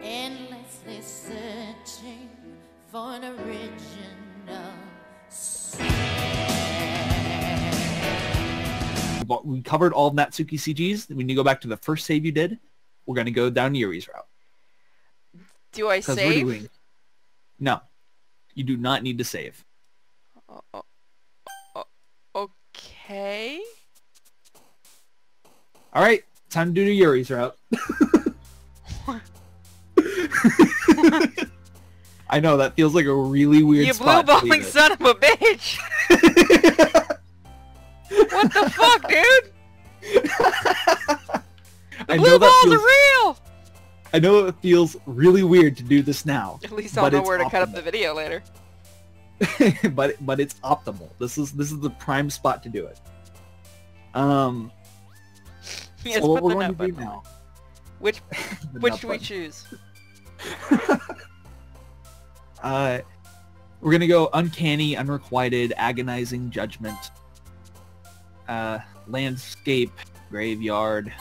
endlessly searching for an original sound. We covered all of Natsuki CGs. When you go back to the first save you did, we're going to go down Yuri's route. Do I save? No. You do not need to save. Okay. Alright, time to do Yuri's route. I know, that feels like a really weird spot. You blue-balling son of a bitch! What the fuck, dude? The blue balls are real! I know it feels really weird to do this now. At least I'll know where to cut up the video later. but it's optimal. This is the prime spot to do it. Yes, so what we're going to do now. Which do we choose? We're gonna go uncanny, unrequited, agonizing judgment. Landscape, graveyard.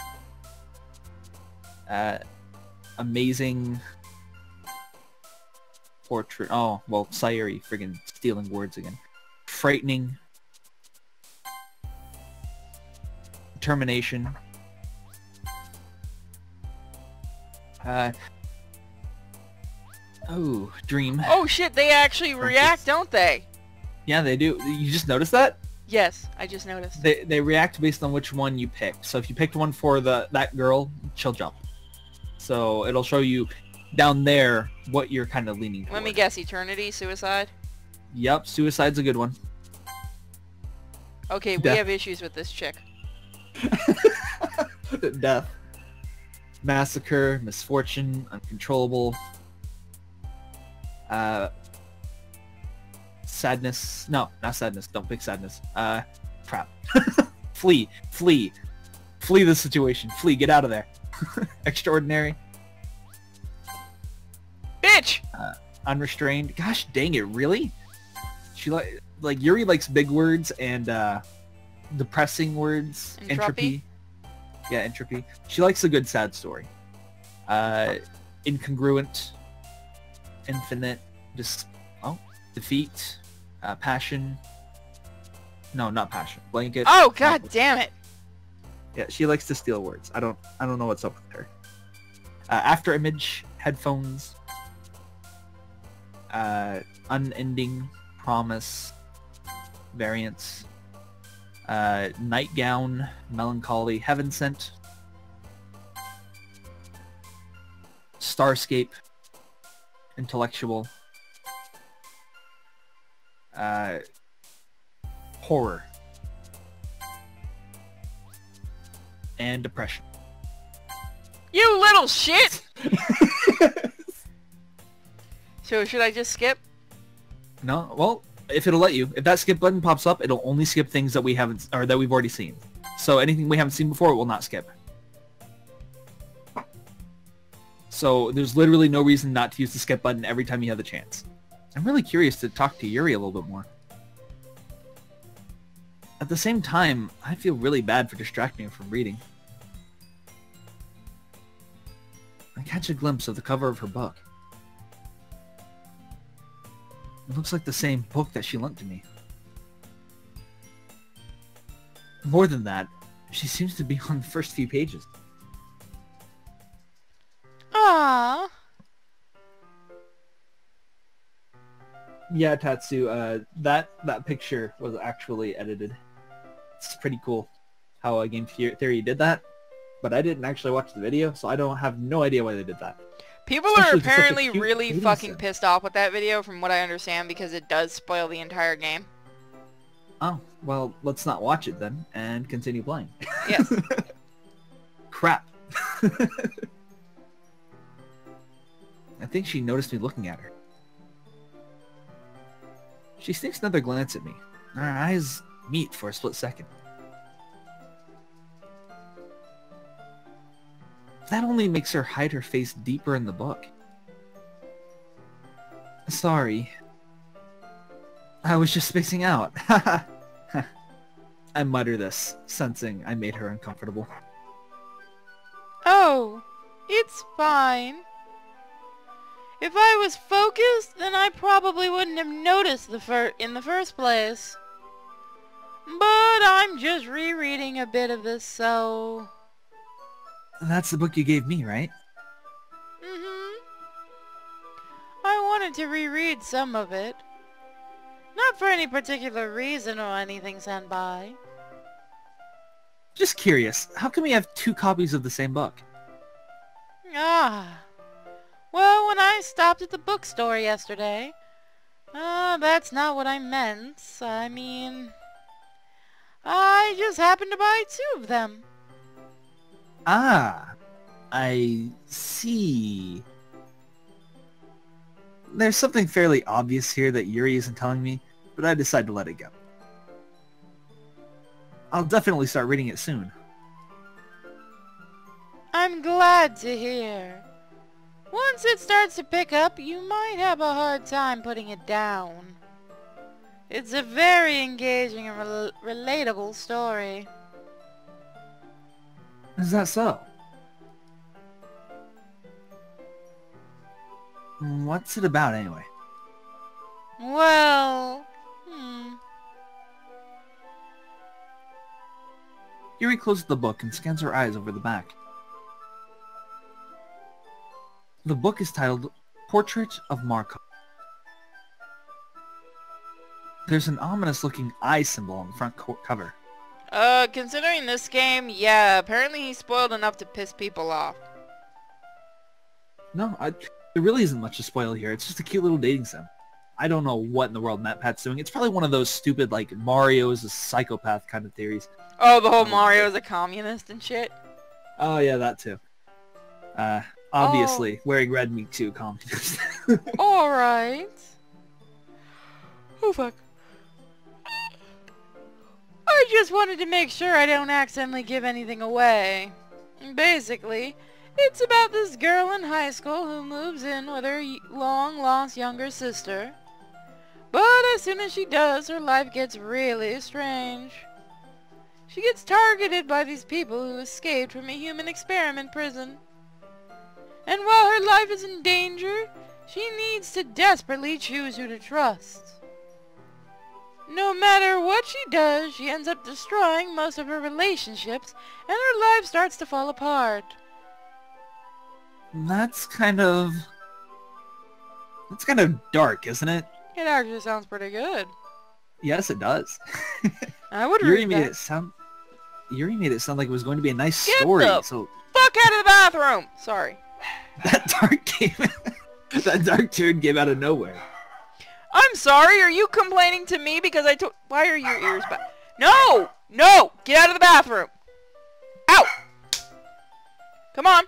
Amazing portrait. Oh, well, Sayuri, friggin' stealing words again. Frightening. Determination. Oh, dream. Oh shit, they actually react, don't they? Yeah, they do. You just noticed that? Yes, I just noticed. They react based on which one you picked. So if you picked one for that girl, she'll jump. So it'll show you down there what you're kind of leaning toward. Let me guess, eternity, suicide? Yep, suicide's a good one. Okay, we have issues with this chick. Death. Massacre, misfortune, uncontrollable. Sadness. No, not sadness. Don't pick sadness. Crap. Flee. Flee. Flee the situation. Flee. Get out of there. Extraordinary. Bitch! Unrestrained. Gosh dang it, really? She like Yuri likes big words and depressing words. Entropy. Yeah, entropy. She likes a good sad story. Incongruent. Infinite. Defeat. Passion. No, not passion. Blanket. Oh god damn it! Yeah, she likes to steal words. I don't know what's up with her. After image, headphones. Unending, promise, variance. Nightgown, melancholy, heaven sent. Starscape, intellectual. Horror. And depression. You little shit! So should I just skip? No, well, if it'll let you. If that skip button pops up, it'll only skip things that we haven't, or that we've already seen. So anything we haven't seen before, it will not skip. So there's literally no reason not to use the skip button every time you have the chance. I'm really curious to talk to Yuri a little bit more. At the same time, I feel really bad for distracting him from reading. I catch a glimpse of the cover of her book. It looks like the same book that she lent to me. More than that, she seems to be on the first few pages. Aww. Yeah, Tatsu, that picture was actually edited. It's pretty cool how Game Theory did that, but I didn't actually watch the video, so I have no idea why they did that. People are apparently really fucking pissed off with that video, from what I understand, because it does spoil the entire game. Oh, well, let's not watch it then, and continue playing. Yes. Crap. I think she noticed me looking at her. She sneaks another glance at me. Our eyes meet for a split second. That only makes her hide her face deeper in the book. Sorry. I was just spacing out. I mutter this, sensing I made her uncomfortable. Oh, it's fine. If I was focused, then I probably wouldn't have noticed in the first place. But I'm just rereading a bit of this, so... That's the book you gave me, right? Mm-hmm. I wanted to reread some of it. Not for any particular reason or anything, Senpai. Just curious, how come we have 2 copies of the same book? Ah. Well, when I stopped at the bookstore yesterday... that's not what I meant. I mean... I just happened to buy 2 of them. Ah, I see. There's something fairly obvious here that Yuri isn't telling me, but I decided to let it go. I'll definitely start reading it soon. I'm glad to hear. Once it starts to pick up, you might have a hard time putting it down. It's a very engaging and relatable story. Is that so? What's it about anyway? Well... Yuri closes the book and scans her eyes over the back. The book is titled Portrait of Marco. There's an ominous-looking eye symbol on the front cover. Considering this game, yeah, apparently he's spoiled enough to piss people off. No, there really isn't much to spoil here. It's just a cute little dating sim. I don't know what in the world MatPat's doing. It's probably one of those stupid, like, Mario's a psychopath kind of theories. Oh, the whole Mario's a communist and shit? Oh, yeah, that too. Obviously, wearing red makes you a communist. Alright. Oh, fuck. I just wanted to make sure I don't accidentally give anything away. Basically, it's about this girl in high school who moves in with her long-lost younger sister. But as soon as she does, her life gets really strange. She gets targeted by these people who escaped from a human experiment prison. And while her life is in danger, she needs to desperately choose who to trust. No matter what she does, she ends up destroying most of her relationships, and her life starts to fall apart. That's kind of dark, isn't it? It actually sounds pretty good. Yes, it does. I would Yuri read made that. Yuri made it sound like it was going to be a nice story. Get the so fuck out of the bathroom! Sorry. that dark turn came out of nowhere. I'm sorry, are you complaining to me because I told... Why are your ears back? No! No! Get out of the bathroom! Out! Come on!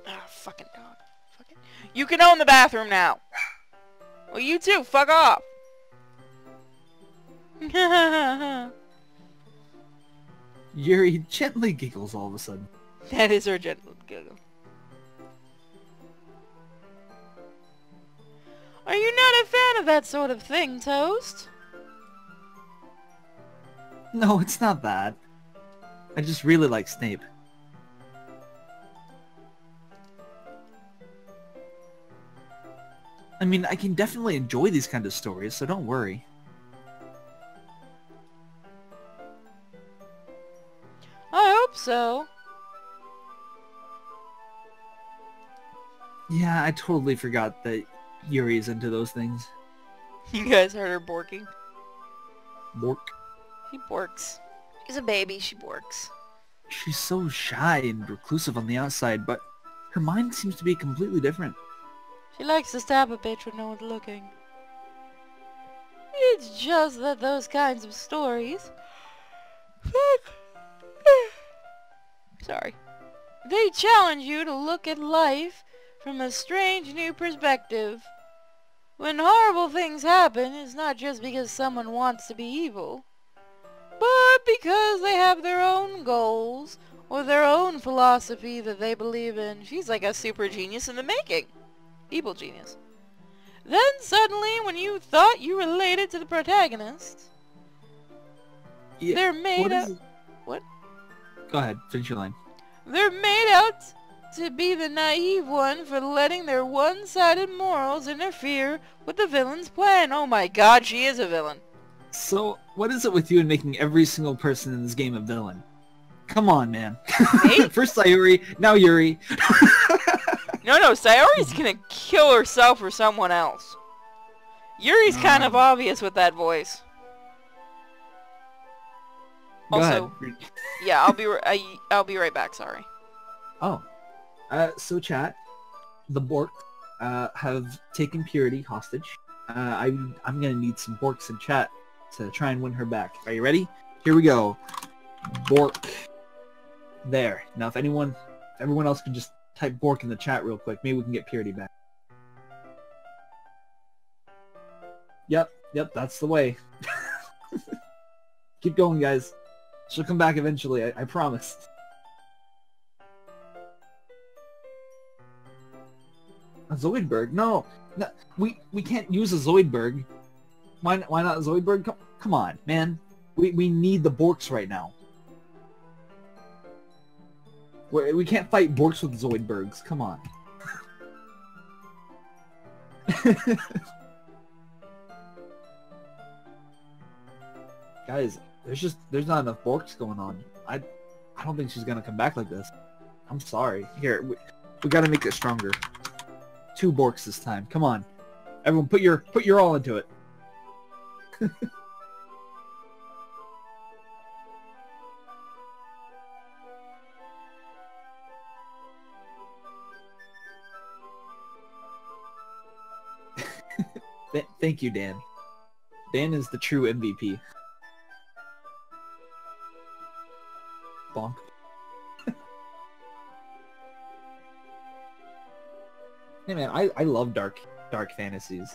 Ah, fucking dog. Fucking... You can own the bathroom now. Well, you too. Fuck off. Yuri gently giggles all of a sudden. That is her gentle giggle. Are you not a fan of that sort of thing, Toast? No, it's not that. I just really like Snape. I mean, I can definitely enjoy these kind of stories, so don't worry. I hope so. Yeah, I totally forgot that Yuri's into those things. You guys heard her borking? Bork. She borks. She's a baby, she borks. She's so shy and reclusive on the outside, but her mind seems to be completely different. She likes to stab a bitch when no one's looking. It's just that those kinds of stories... Sorry. They challenge you to look at life from a strange new perspective. When horrible things happen, it's not just because someone wants to be evil, but because they have their own goals or their own philosophy that they believe in. She's like a super genius in the making. Evil genius. Then suddenly, when you thought you related to the protagonist, Yeah, they're made out... it? What? Go ahead, finish your line. They're made out to be the naive one for letting their one-sided morals interfere with the villain's plan. Oh my god, she is a villain. So, what is it with you in making every single person in this game a villain? Come on, man. Me? First Sayuri, now Yuri. No, Sayori's gonna kill herself or someone else. Yuri's kind of obvious with that voice. Go Also, ahead. yeah, I'll be right back, sorry. Oh. So chat, the Bork have taken Purity hostage. I'm gonna need some Borks in chat to try and win her back. Are you ready? Here we go. Bork. There. Now if everyone else can just type Bork in the chat real quick, maybe we can get Purity back. Yep, that's the way. Keep going, guys. She'll come back eventually, I promise. A Zoidberg? No, we can't use a Zoidberg. Why not a Zoidberg? Come on, man. We need the Borks right now. We can't fight Borks with Zoidbergs. Come on. Guys, there's not enough Borks going on. I don't think she's gonna come back like this. I'm sorry. Here, we gotta make it stronger. 2 Borks this time. Come on. Everyone put your all into it. Thank you, Dan. Dan is the true MVP. Bonk. Hey man, I love dark fantasies.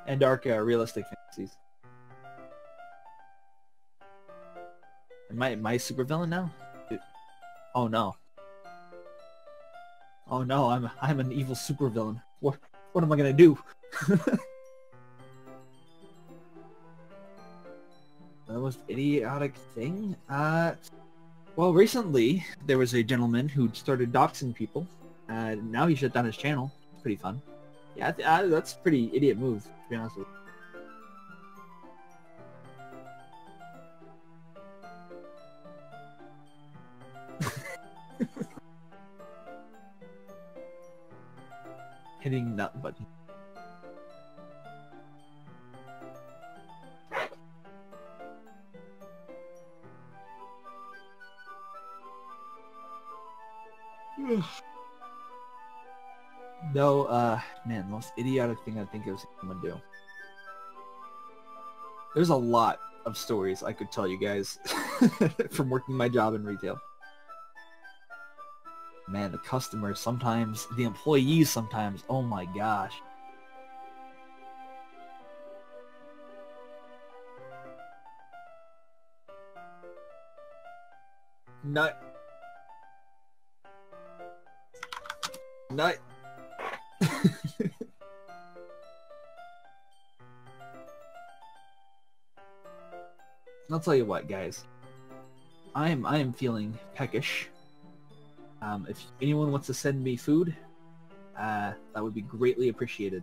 And dark realistic fantasies. Am I a supervillain now? Oh no. Oh no, I'm an evil supervillain. What am I gonna do? The most idiotic thing? Well, recently there was a gentleman who started doxing people. Now he shut down his channel. Pretty fun. Yeah, that's a pretty idiot move, to be honest with you. Hitting that button. No, man, the most idiotic thing I think I've seen someone do. There's a lot of stories I could tell you guys from working my job in retail. Man, the customers sometimes, the employees sometimes, oh my gosh. Nut. I'll tell you what, guys. I am feeling peckish. If anyone wants to send me food, that would be greatly appreciated.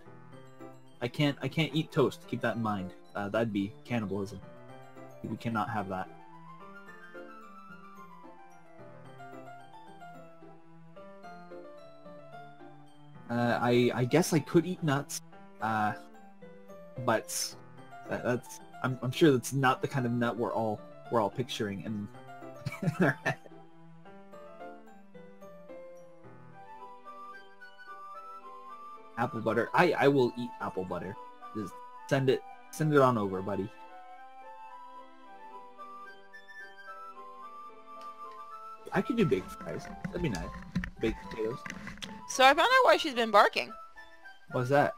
I can't eat toast. Keep that in mind. That'd be cannibalism. We cannot have that. I guess I could eat nuts, but that's I'm sure that's not the kind of nut we're all picturing in our head. Apple butter. I will eat apple butter. Just send it on over, buddy. I could do baked fries. That'd be nice. Baked potatoes. So I found out why she's been barking. What's that?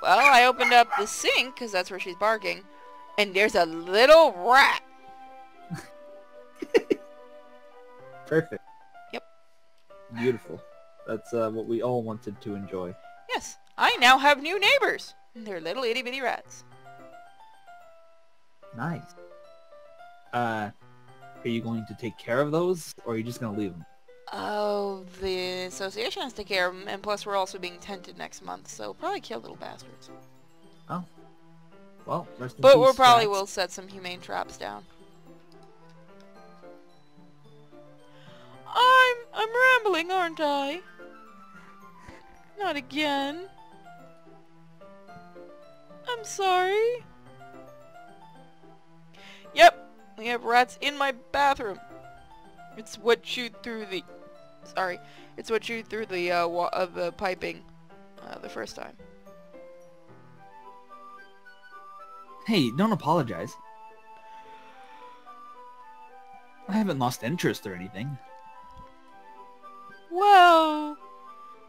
Well, I opened up the sink, because that's where she's barking, and there's a little rat. Perfect. Yep. Beautiful. That's what we all wanted to enjoy. Yes, I now have new neighbors. They're little itty bitty rats. Nice. Are you going to take care of those, or are you just going to leave them? Oh, the association has to take care of them, and plus we're also being tented next month, so probably kill little bastards. Oh. Well, rest in But peace, we probably rats. will set some humane traps down. I'm rambling, aren't I? Not again. I'm sorry. Yep, we have rats in my bathroom. It's what chewed through the... Sorry. It's what chewed through the piping the first time. Hey, don't apologize. I haven't lost interest or anything. Well,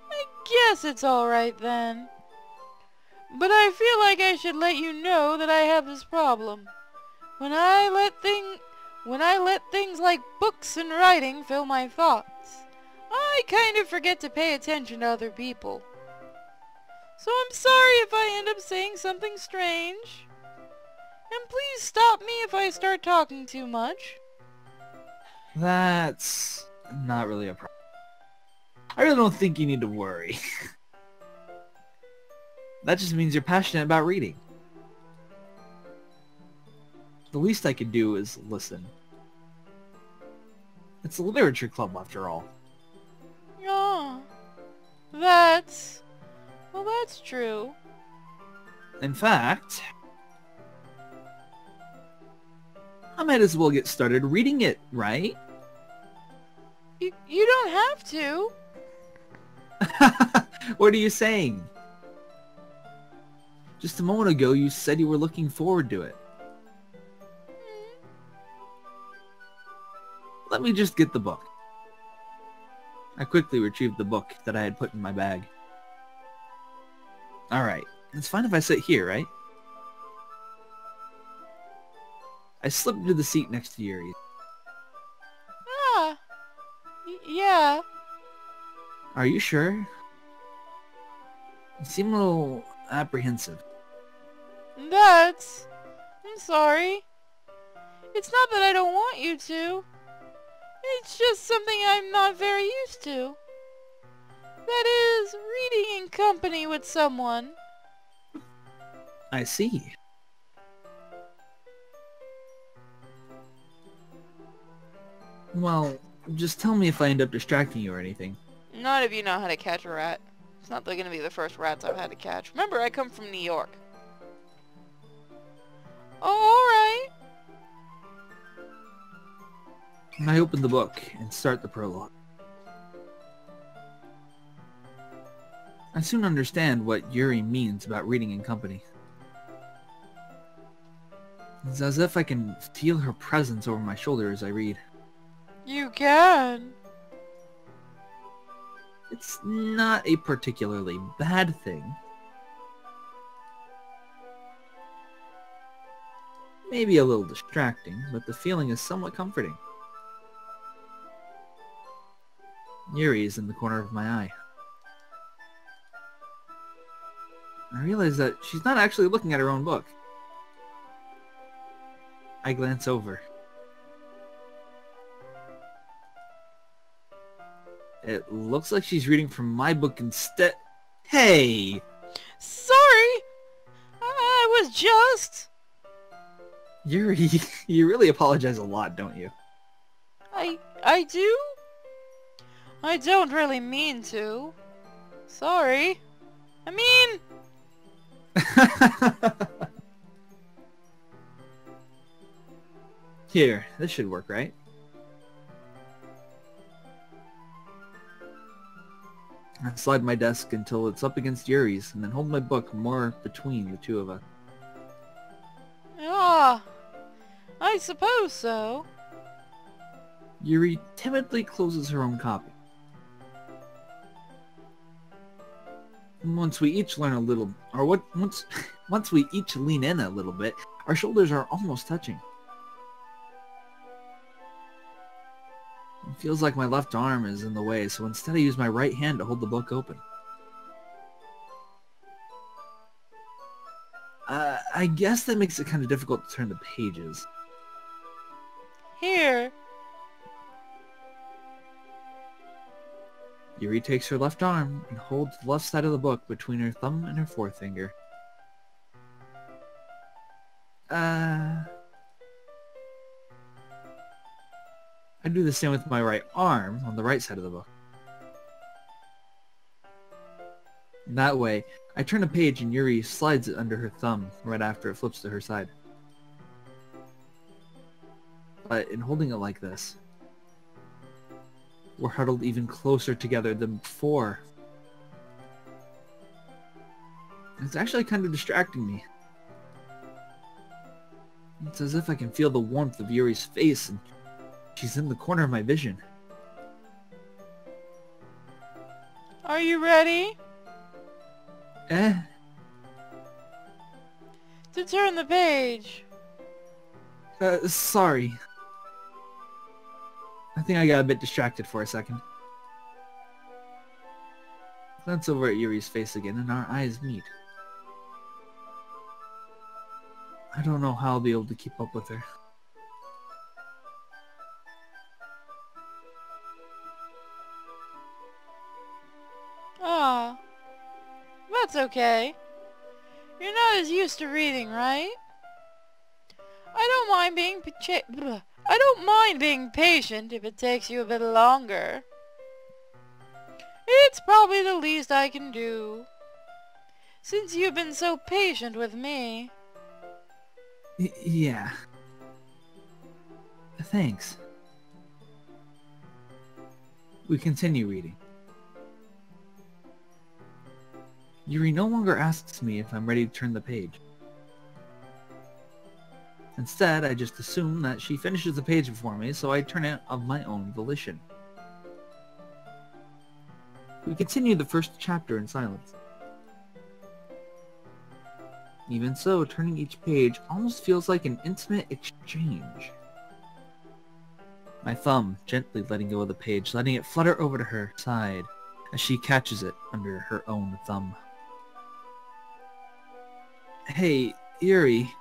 I guess it's alright then. But I feel like I should let you know that I have this problem. When I let things like books and writing fill my thoughts, I kind of forget to pay attention to other people. So I'm sorry if I end up saying something strange. And please stop me if I start talking too much. That's not really a problem. I really don't think you need to worry. That just means you're passionate about reading. The least I could do is listen. It's a literature club after all. Oh, that's true. In fact, I might as well get started reading it, right? You don't have to. What are you saying? Just a moment ago you said you were looking forward to it. Let me just get the book. I quickly retrieved the book that I had put in my bag. Alright, it's fine if I sit here, right? I slipped into the seat next to Yuri. Ah, yeah. Are you sure? You seem a little apprehensive. I'm sorry. It's not that I don't want you to. It's just something I'm not very used to. That is, reading in company with someone. I see. Well, just tell me if I end up distracting you or anything. Not if you know how to catch a rat. It's not going to be the first rats I've had to catch. Remember, I come from New York. Oh, alright. I open the book and start the prologue. I soon understand what Yuri means about reading in company. It's as if I can feel her presence over my shoulder as I read. You can. It's not a particularly bad thing. Maybe a little distracting, but the feeling is somewhat comforting. Yuri is in the corner of my eye. I realize that she's not actually looking at her own book. I glance over. It looks like she's reading from my book instead. Hey! Sorry! I was just... Yuri, you really apologize a lot, don't you? I do? I don't really mean to. Sorry. I mean... Here, this should work, right? I slide my desk until it's up against Yuri's, and then hold my book more between the two of us. Ah, I suppose so. Yuri timidly closes her own copy. And once we each learn a little, once we each lean in a little bit, our shoulders are almost touching. It feels like my left arm is in the way, so instead I use my right hand to hold the book open. I guess that makes it kind of difficult to turn the pages. Here. Yuri takes her left arm and holds the left side of the book between her thumb and her forefinger. I do the same with my right arm on the right side of the book. That way, I turn a page and Yuri slides it under her thumb right after it flips to her side. But in holding it like this, we're huddled even closer together than before. It's actually kind of distracting me. It's as if I can feel the warmth of Yuri's face and she's in the corner of my vision. Are you ready? To turn the page. Sorry. I think I got a bit distracted for a second. Glance over at Yuri's face again and our eyes meet. I don't know how I'll be able to keep up with her. Ah, that's okay. You're not as used to reading, right? I don't mind being patient if it takes you a bit longer. It's probably the least I can do, since you've been so patient with me. Yeah. Thanks. We continue reading. Yuri no longer asks me if I'm ready to turn the page. Instead, I just assume that she finishes the page before me, so I turn it of my own volition. We continue the first chapter in silence. Even so, turning each page almost feels like an intimate exchange. My thumb gently letting go of the page, letting it flutter over to her side as she catches it under her own thumb. Hey, Yuri.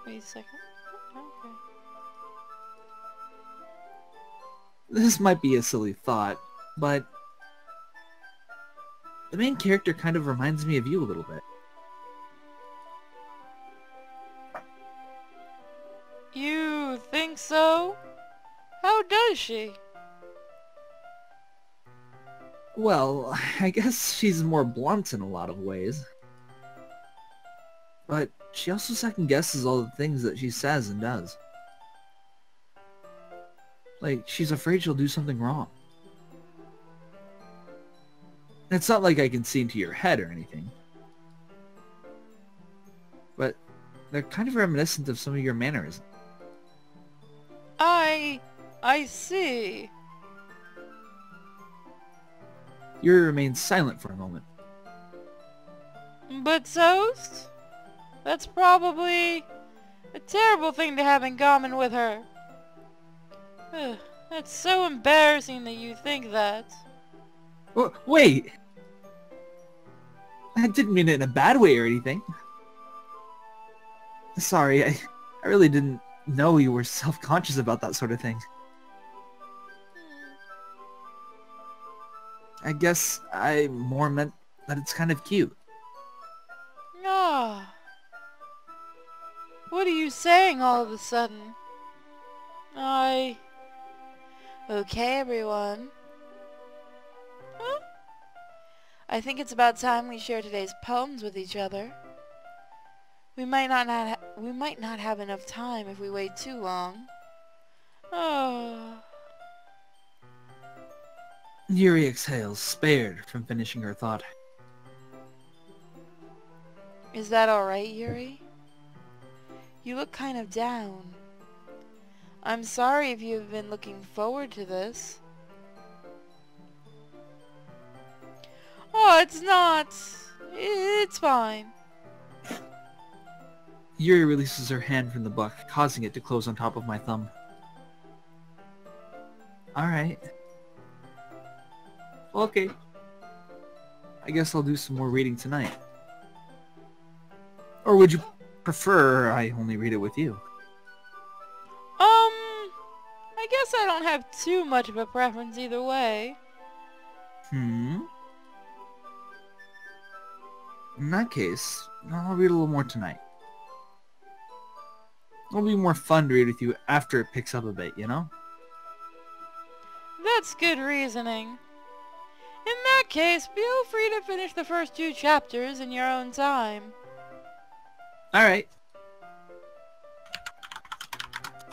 Wait a second. Okay. This might be a silly thought, but the main character kind of reminds me of you a little bit. You think so? How does she? Well, I guess she's more blunt in a lot of ways. But she also second guesses all the things that she says and does. Like, she's afraid she'll do something wrong. It's not like I can see into your head or anything. But they're kind of reminiscent of some of your mannerisms. I see. Yuri remains silent for a moment. But Soast? That's probably a terrible thing to have in common with her. Ugh, that's so embarrassing that you think that. Wait! I didn't mean it in a bad way or anything. Sorry, I really didn't know you were self-conscious about that sort of thing. I guess I more meant that it's kind of cute. Ah. What are you saying all of a sudden? Okay, everyone. Huh? I think it's about time we share today's poems with each other. We might not have enough time if we wait too long. Oh. Yuri exhales, spared from finishing her thought. Is that alright, Yuri? You look kind of down. I'm sorry if you've been looking forward to this. Oh, it's not. It's fine. Yuri releases her hand from the book, causing it to close on top of my thumb. Alright. Okay. I guess I'll do some more reading tonight. Or would you prefer I only read it with you? I guess I don't have too much of a preference either way. In that case, I'll read a little more tonight. It'll be more fun to read with you after it picks up a bit, you know? That's good reasoning. In that case, feel free to finish the first 2 chapters in your own time. Alright.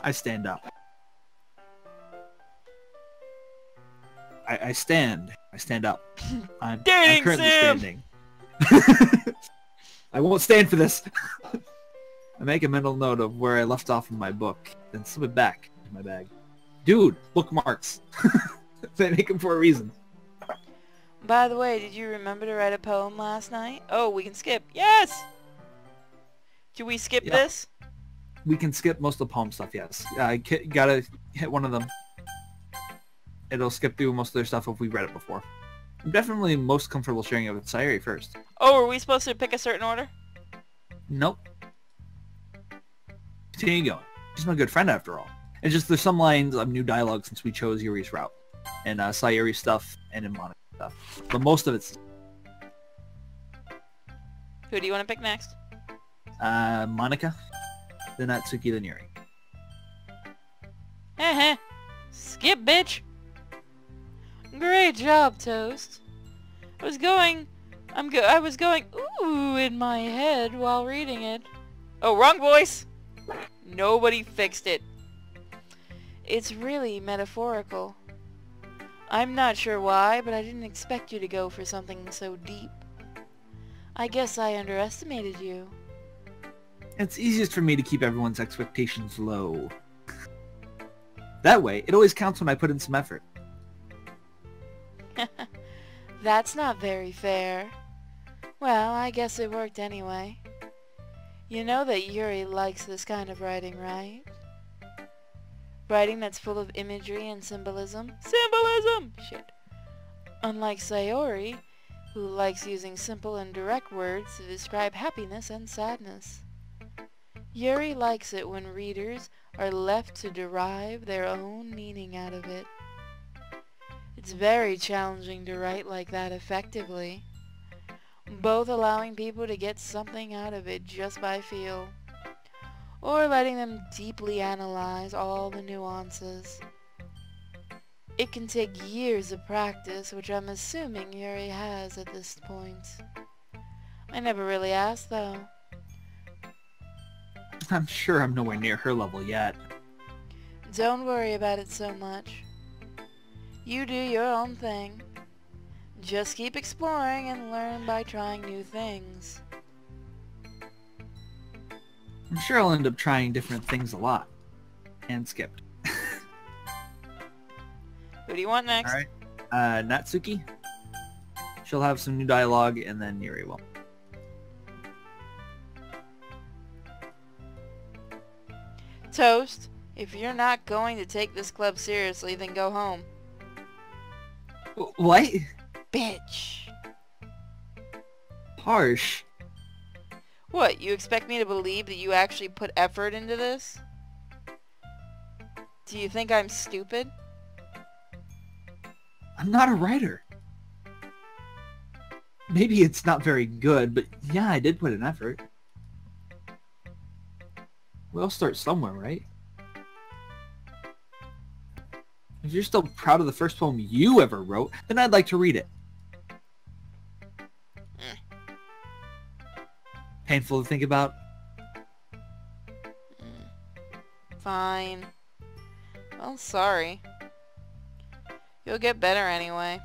I stand up. I stand. I stand up. I'm currently standing. I won't stand for this. I make a mental note of where I left off in my book, then slip it back into my bag. Dude, bookmarks. They make them for a reason. By the way, did you remember to write a poem last night? Oh, we can skip. Yes! Do we skip this? We can skip most of the poem stuff, yes. Gotta hit one of them. It'll skip through most of their stuff if we read it before. I'm definitely most comfortable sharing it with Sayuri first. Oh, are we supposed to pick a certain order? Nope. Continue going. She's my good friend after all. It's just there's some lines of new dialogue since we chose Yuri's route. And Sayuri stuff and in Monica stuff. But most of it's... Who do you want to pick next? Monica, then Natsuki, then Yuri. Heh. Skip, bitch. Great job, Toast. I was going ooh in my head while reading it. Oh, wrong voice. Nobody fixed it. It's really metaphorical. I'm not sure why, but I didn't expect you to go for something so deep. I guess I underestimated you. It's easiest for me to keep everyone's expectations low. That way, it always counts when I put in some effort. That's not very fair. Well, I guess it worked anyway. You know that Yuri likes this kind of writing, right? Writing that's full of imagery and symbolism. Symbolism! Shit. Unlike Sayori, who likes using simple and direct words to describe happiness and sadness. Yuri likes it when readers are left to derive their own meaning out of it. It's very challenging to write like that effectively, both allowing people to get something out of it just by feel, or letting them deeply analyze all the nuances. It can take years of practice, which I'm assuming Yuri has at this point. I never really asked, though. I'm sure I'm nowhere near her level yet. Don't worry about it so much. You do your own thing. Just keep exploring and learn by trying new things. I'm sure I'll end up trying different things a lot. And skipped. Who do you want next? Alright. Natsuki. She'll have some new dialogue, and then Yuri will. Toast, if you're not going to take this club seriously, then go home. What? Bitch. Harsh. What, you expect me to believe that you actually put effort into this? Do you think I'm stupid? I'm not a writer. Maybe it's not very good, but yeah, I did put an effort. We'll start somewhere, right? If you're still proud of the first poem you ever wrote, then I'd like to read it. Painful to think about? Fine. Well, sorry. You'll get better anyway.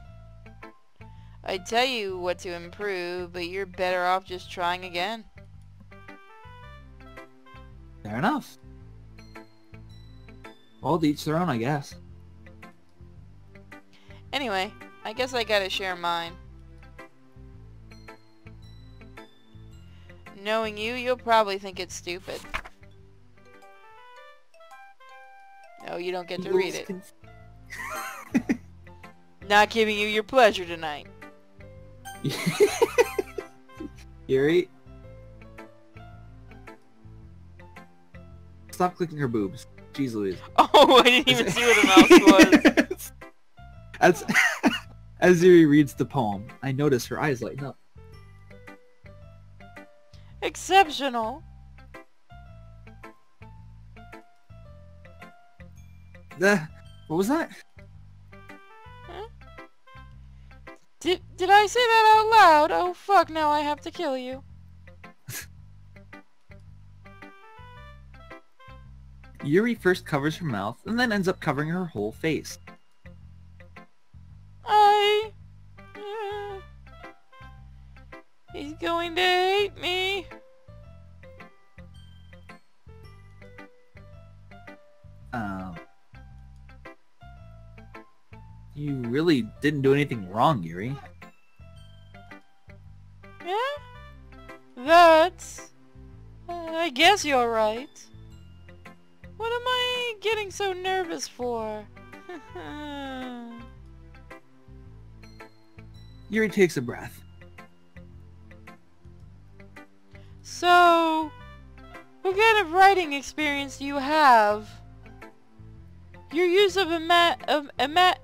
I'd tell you what to improve, but you're better off just trying again. Fair enough. Well, to each their own, I guess. Anyway, I guess I gotta share mine. Knowing you, you'll probably think it's stupid. No, you don't get to read it. Not giving you your pleasure tonight. Yuri? Stop clicking her boobs. Jeez Louise. Oh, I didn't even see what the mouse was. That's As Yuri reads the poem, I notice her eyes lighten up. Exceptional. What was that? Huh? Did I say that out loud? Oh fuck, now I have to kill you. Yuri first covers her mouth and then ends up covering her whole face. He's going to hate me. You really didn't do anything wrong, Yuri. Yeah? That's... I guess you're right. What am I getting so nervous for? Yuri takes a breath. So, what kind of writing experience do you have? Your use of imagery.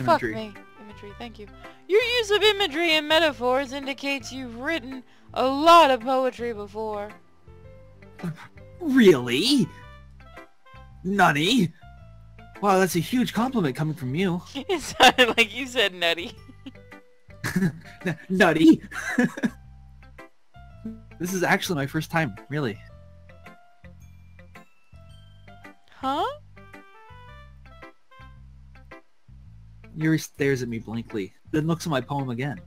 Fuck me. Imagery, thank you. Your use of imagery and metaphors indicates you've written a lot of poetry before. Really? Nutty? Wow, that's a huge compliment coming from you. It sounded like you said nutty. Nutty? This is actually my first time, really. Huh? Yuri stares at me blankly, then looks at my poem again.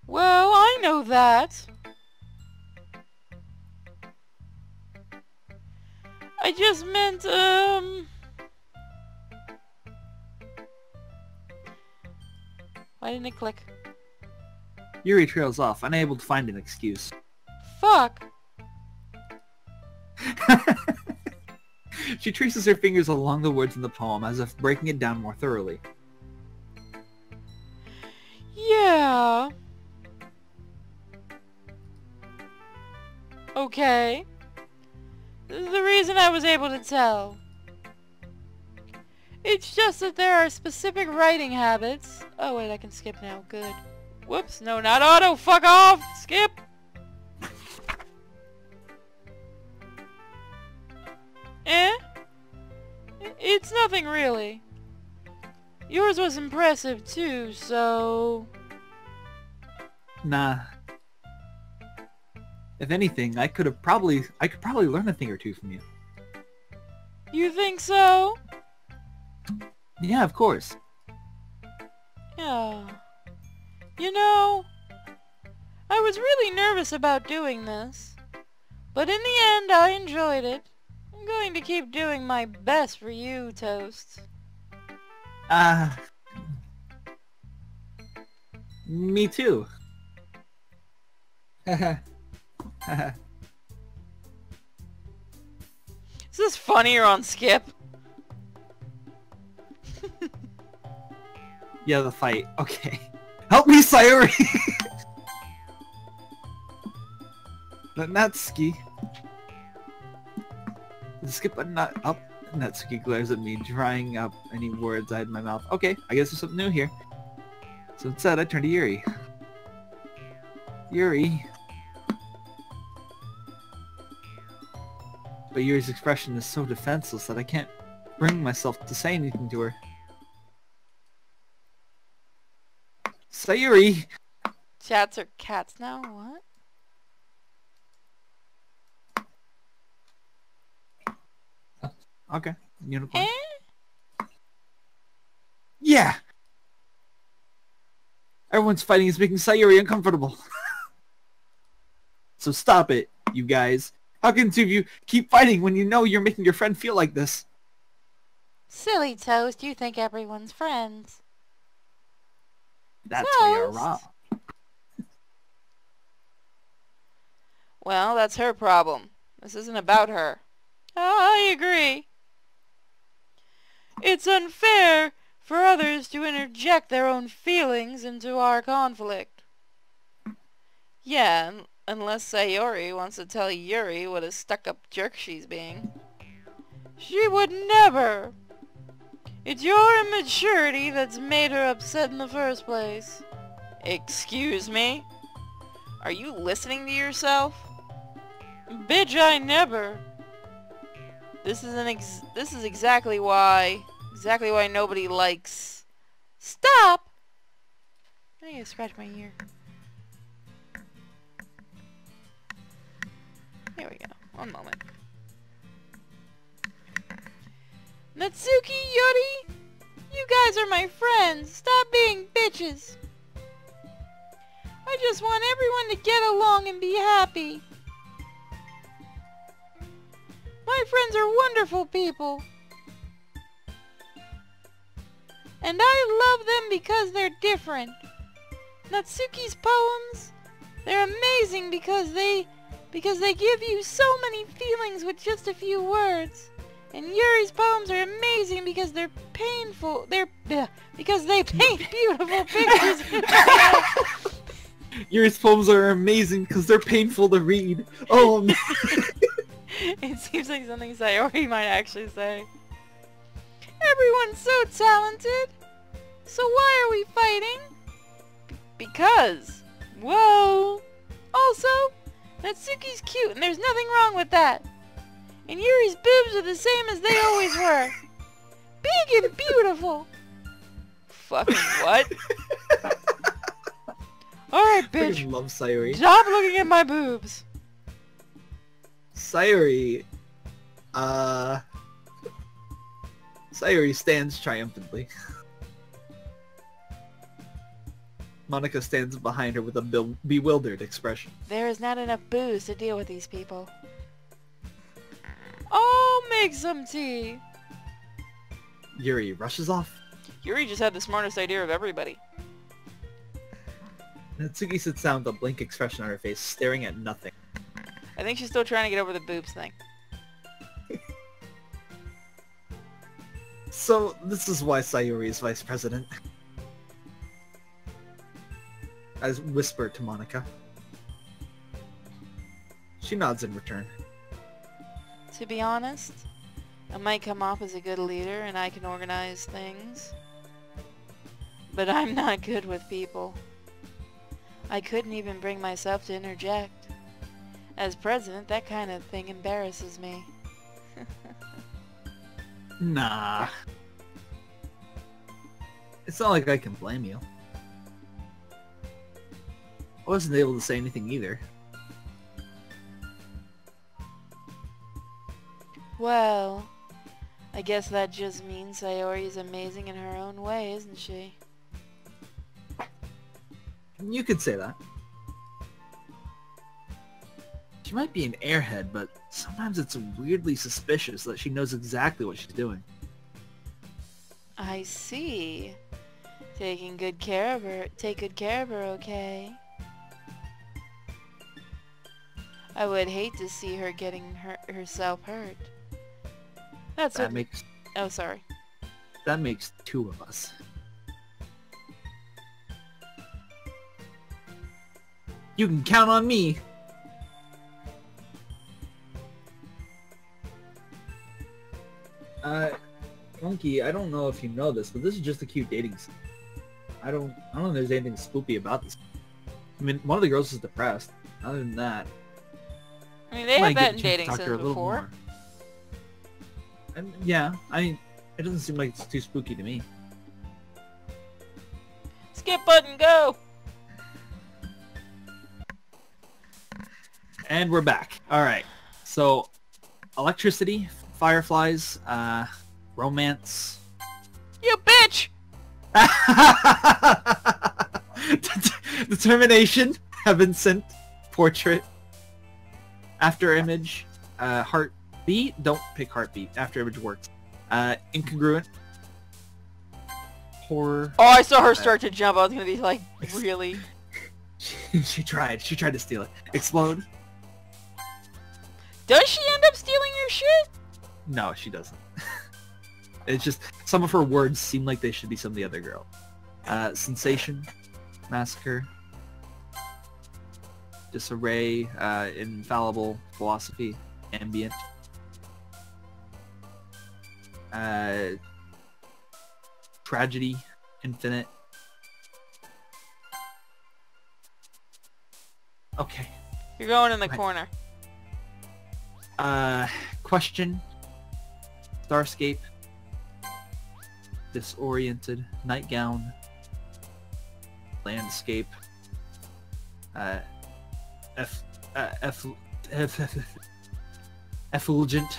Well, I know that. I just meant, why didn't it click? Yuri trails off, unable to find an excuse. Fuck. She traces her fingers along the words in the poem as if breaking it down more thoroughly. Yeah. Okay. This is the reason I was able to tell. It's just that there are specific writing habits. Oh wait, I can skip now. Good. Whoops, no, not auto. Fuck off. Skip. It's nothing really. Yours was impressive too, so... Nah. If anything, I could probably learn a thing or two from you. You think so? Yeah, of course. Yeah. You know, I was really nervous about doing this, but in the end I enjoyed it. I'm going to keep doing my best for you, Toast. Me too. Is this funny or on skip? Yeah, the fight. Okay. Help me, Sayuri! Natsuki. Skip button not up. Natsuki glares at me, drying up any words I had in my mouth. Okay, I guess there's something new here. So instead, I turn to Yuri. Yuri. But Yuri's expression is so defenseless that I can't bring myself to say anything to her. Sayuri! Chats are cats now? What? Okay. Unicorn. Yeah! Everyone's fighting is making Sayuri uncomfortable. So stop it, you guys. How can two of you keep fighting when you know you're making your friend feel like this? Silly Toast, you think everyone's friends. That's why you're wrong. Well, that's her problem. This isn't about her. I agree. It's unfair for others to interject their own feelings into our conflict. Yeah, unless Sayori wants to tell Yuri what a stuck-up jerk she's being. She would never. It's your immaturity that's made her upset in the first place. Excuse me? Are you listening to yourself? Bitch, I never. This is exactly why nobody likes... Stop! I need to scratch my ear. There we go. One moment. Natsuki, Yuri! You guys are my friends! Stop being bitches! I just want everyone to get along and be happy. My friends are wonderful people. And I love them because they're different. Natsuki's poems, they're amazing because they give you so many feelings with just a few words. And Yuri's poems are amazing because they're painful. Because they paint beautiful pictures. Yuri's poems are amazing because they're painful to read. Oh man. It seems like something Sayori might actually say. Everyone's so talented. So why are we fighting? Because. Whoa. Also, Natsuki's cute and there's nothing wrong with that. And Yuri's boobs are the same as they always were. Big and beautiful. Fucking what? Alright, bitch. I love Sayori. Stop looking at my boobs. Sayori... Sayori stands triumphantly. Monica stands behind her with a bewildered expression. There is not enough booze to deal with these people. I'll make some tea. Yuri rushes off. Yuri just had the smartest idea of everybody. Natsuki sits down with a blank expression on her face, staring at nothing. I think she's still trying to get over the boobs thing. So, this is why Sayori is vice president. I whisper to Monica. She nods in return. To be honest, I might come off as a good leader and I can organize things. But I'm not good with people. I couldn't even bring myself to interject. As president, that kind of thing embarrasses me. Nah. It's not like I can blame you. I wasn't able to say anything either. Well, I guess that just means Sayori is amazing in her own way, isn't she? You could say that. She might be an airhead, but sometimes it's weirdly suspicious that she knows exactly what she's doing. I see. Take good care of her, okay? I would hate to see her getting herself hurt. Oh, sorry. That makes two of us. You can count on me. Monkey, I don't know if you know this, but this is just a cute dating scene. I don't know if there's anything spoopy about this. I mean, one of the girls is depressed. Other than that... I mean, they have that in dating sims before. And, yeah, I mean, it doesn't seem like it's too spooky to me. Skip button, go! And we're back. Alright, so electricity, fireflies, romance. You bitch! Determination, heaven sent, portrait, after image, heartbeat. Don't pick heartbeat. After image works. Incongruent, horror. Oh, I saw her start to jump. I was gonna be like, really? She tried to steal it. Explode. Does she end up stealing your shit? No, she doesn't. It's just some of her words seem like they should be some of the other girl. Sensation, massacre, disarray, infallible, philosophy, ambient. Tragedy, infinite. Okay. You're going in the Right. corner. Question. Starscape. Disoriented. Nightgown. Landscape. Effulgent.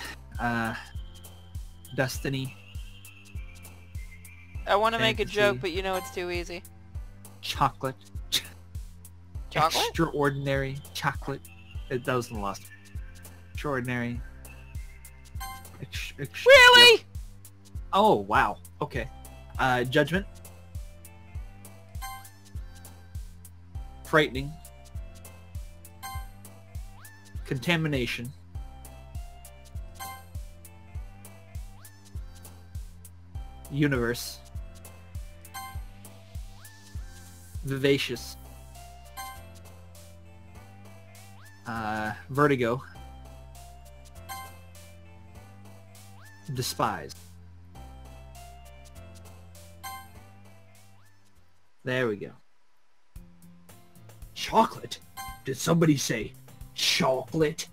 Destiny. I want to make a Fantasy. joke, but you know it's too easy. Chocolate. Chocolate? Extraordinary. Chocolate. That was in the last one. Extraordinary. Really? Yep. Oh, wow. Okay. Judgment. Frightening. Contamination. Universe. Vivacious. Vertigo. Despise. There we go. Chocolate? Did somebody say chocolate?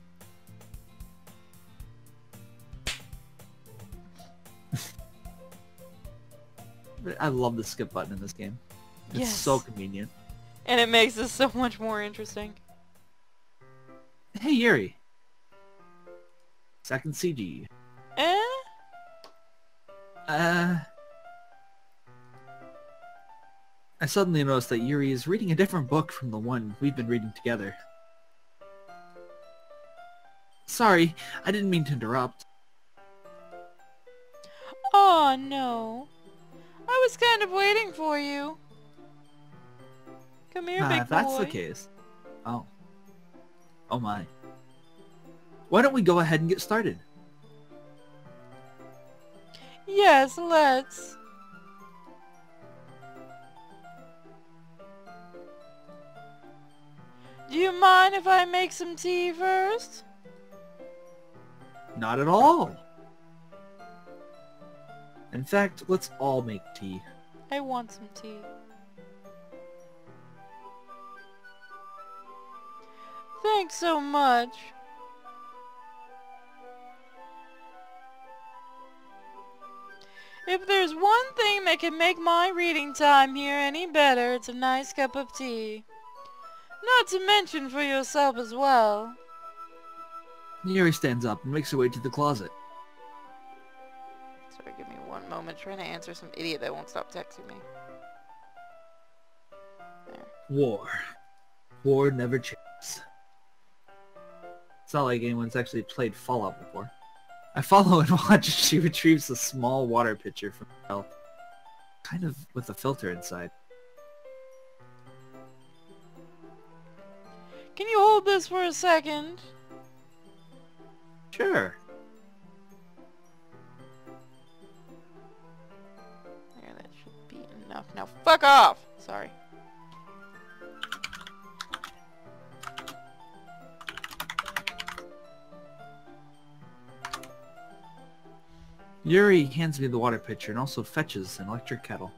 I love the skip button in this game. It's Yes. so convenient. And it makes this so much more interesting. Hey, Yuri. Second CG. Eh? I suddenly noticed that Yuri is reading a different book from the one we've been reading together. Sorry, I didn't mean to interrupt. Oh no. I was kind of waiting for you. Come here, big If that's boy. the case. Oh. Oh my. Why don't we go ahead and get started? Yes, let's. Do you mind if I make some tea first? Not at all. In fact, let's all make tea. I want some tea. Thanks so much. If there's one thing that can make my reading time here any better, it's a nice cup of tea. Not to mention for yourself as well. Yuri stands up and makes her way to the closet. Sorry, give me one moment. Trying to answer some idiot that won't stop texting me. There. War. War never changes. It's not like anyone's actually played Fallout before. I follow and watch as she retrieves a small water pitcher from her belt. Kind of with a filter inside. Can you hold this for a second? Sure. There, that should be enough. Now fuck off! Sorry. Yuri hands me the water pitcher and also fetches an electric kettle.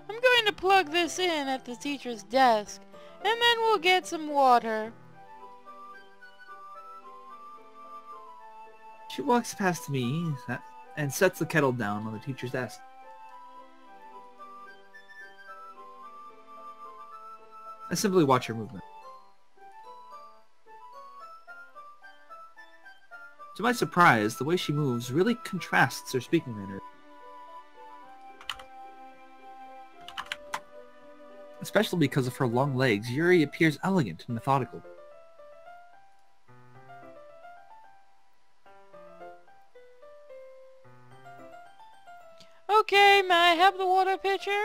I'm going to plug this in at the teacher's desk, and then we'll get some water. She walks past me and sets the kettle down on the teacher's desk. I simply watch her movement. To my surprise, the way she moves really contrasts her speaking manner. Especially because of her long legs, Yuri appears elegant and methodical. Okay, may I have the water pitcher?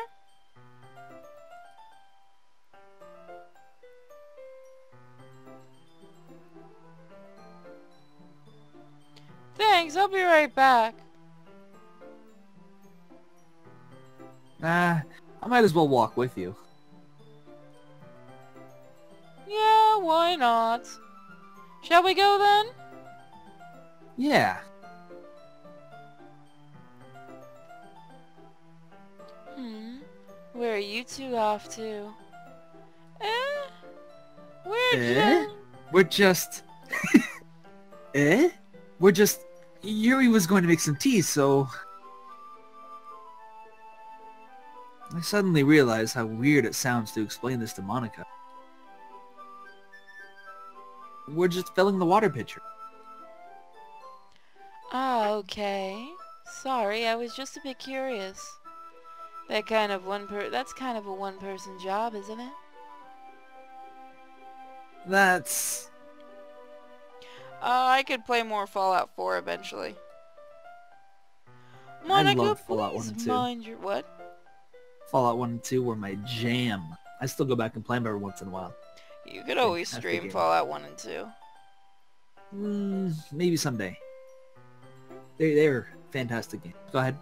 Thanks, I'll be right back. I might as well walk with you. Yeah, why not? Shall we go then? Yeah. Where are you two off to? We're We're just... We're just... Yuri was going to make some tea, so... I suddenly realized how weird it sounds to explain this to Monica. We're just filling the water pitcher. Ah, okay. Sorry, I was just a bit curious. That's kind of a one-person job, isn't it? That's... I could play more Fallout 4 eventually. Monica, I love Fallout 1 please and 2. mind your... What? Fallout 1 and 2 were my jam. I still go back and play them every once in a while. You could always Fantastic stream game. Fallout 1 and 2. Maybe someday. They're fantastic games. Go ahead.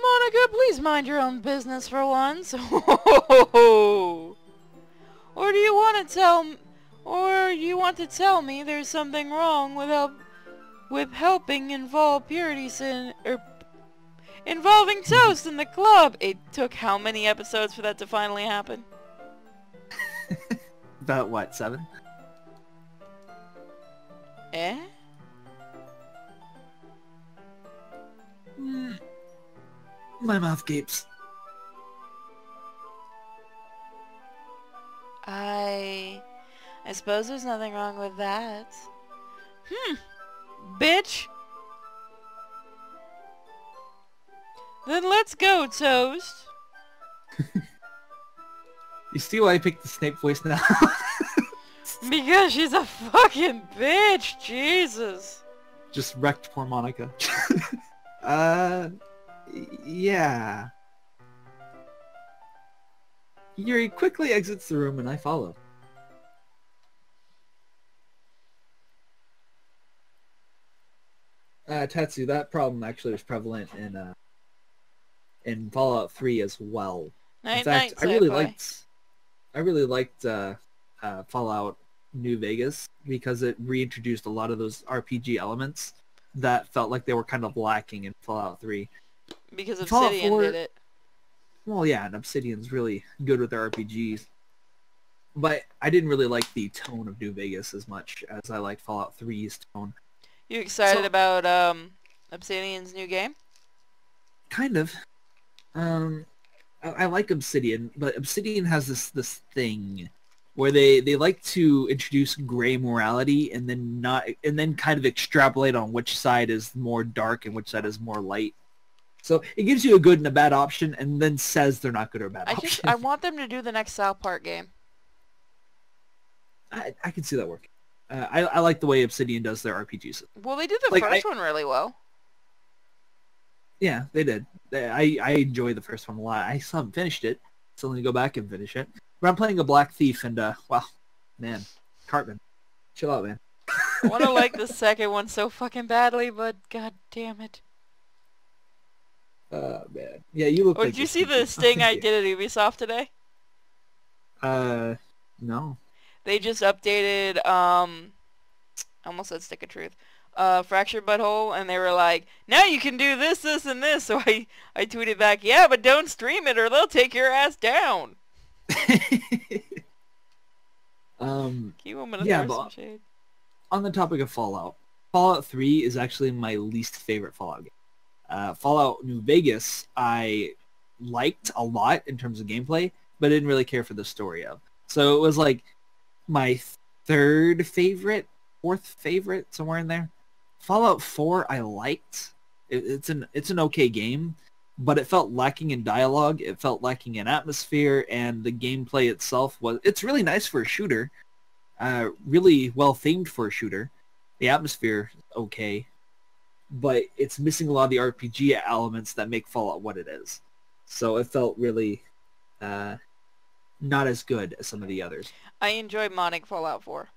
Monica, please mind your own business for once. Or do you want to tell me there's something wrong with helping involve involving toast in the club? It took how many episodes for that to finally happen? About what, 7? My mouth gapes. I suppose there's nothing wrong with that. Bitch! Then let's go, Toast! You see why I picked the Snape voice now? Because she's a fucking bitch! Jesus! Just wrecked poor Monica. Yeah. Yuri quickly exits the room and I follow. Tetsu, that problem actually was prevalent in Fallout 3 as well. In fact, I really liked Fallout New Vegas because it reintroduced a lot of those RPG elements that felt like they were kind of lacking in Fallout 3. Because Fallout Obsidian 4, did it. Well, yeah, and Obsidian's really good with their RPGs. But I didn't really like the tone of New Vegas as much as I liked Fallout 3's tone. You excited about Obsidian's new game? Kind of. I like Obsidian, but Obsidian has this thing where they like to introduce gray morality and then kind of extrapolate on which side is more dark and which side is more light. So it gives you a good and a bad option and then says they're not good or bad option. I want them to do the next South Park game. I can see that working. I like the way Obsidian does their RPGs. Well, they did the first one really well. Yeah, they did. I enjoy the first one a lot. I still haven't finished it. Still need to go back and finish it. But I'm playing a Black Thief and, wow, man, Cartman, chill out, man. I want to like the second one so fucking badly, but god damn it. Man. Yeah, you look like... Did you see the sting I did at Ubisoft today? No. They just updated, I almost said Stick of Truth, Fractured Butthole, and they were like, now you can do this, this, and this. So I tweeted back, yeah, but don't stream it or they'll take your ass down. Keep them in some shade. On the topic of Fallout, Fallout 3 is actually my least favorite Fallout game. Fallout New Vegas, I liked a lot in terms of gameplay, but didn't really care for the story of. So it was like my third favorite, fourth favorite, somewhere in there. Fallout 4 I liked. It's an okay game, but it felt lacking in dialogue. It felt lacking in atmosphere, and the gameplay itself it's really nice for a shooter. Really well themed for a shooter. The atmosphere is okay, but it's missing a lot of the RPG elements that make Fallout what it is. So it felt really not as good as some of the others. I enjoyed modding Fallout 4.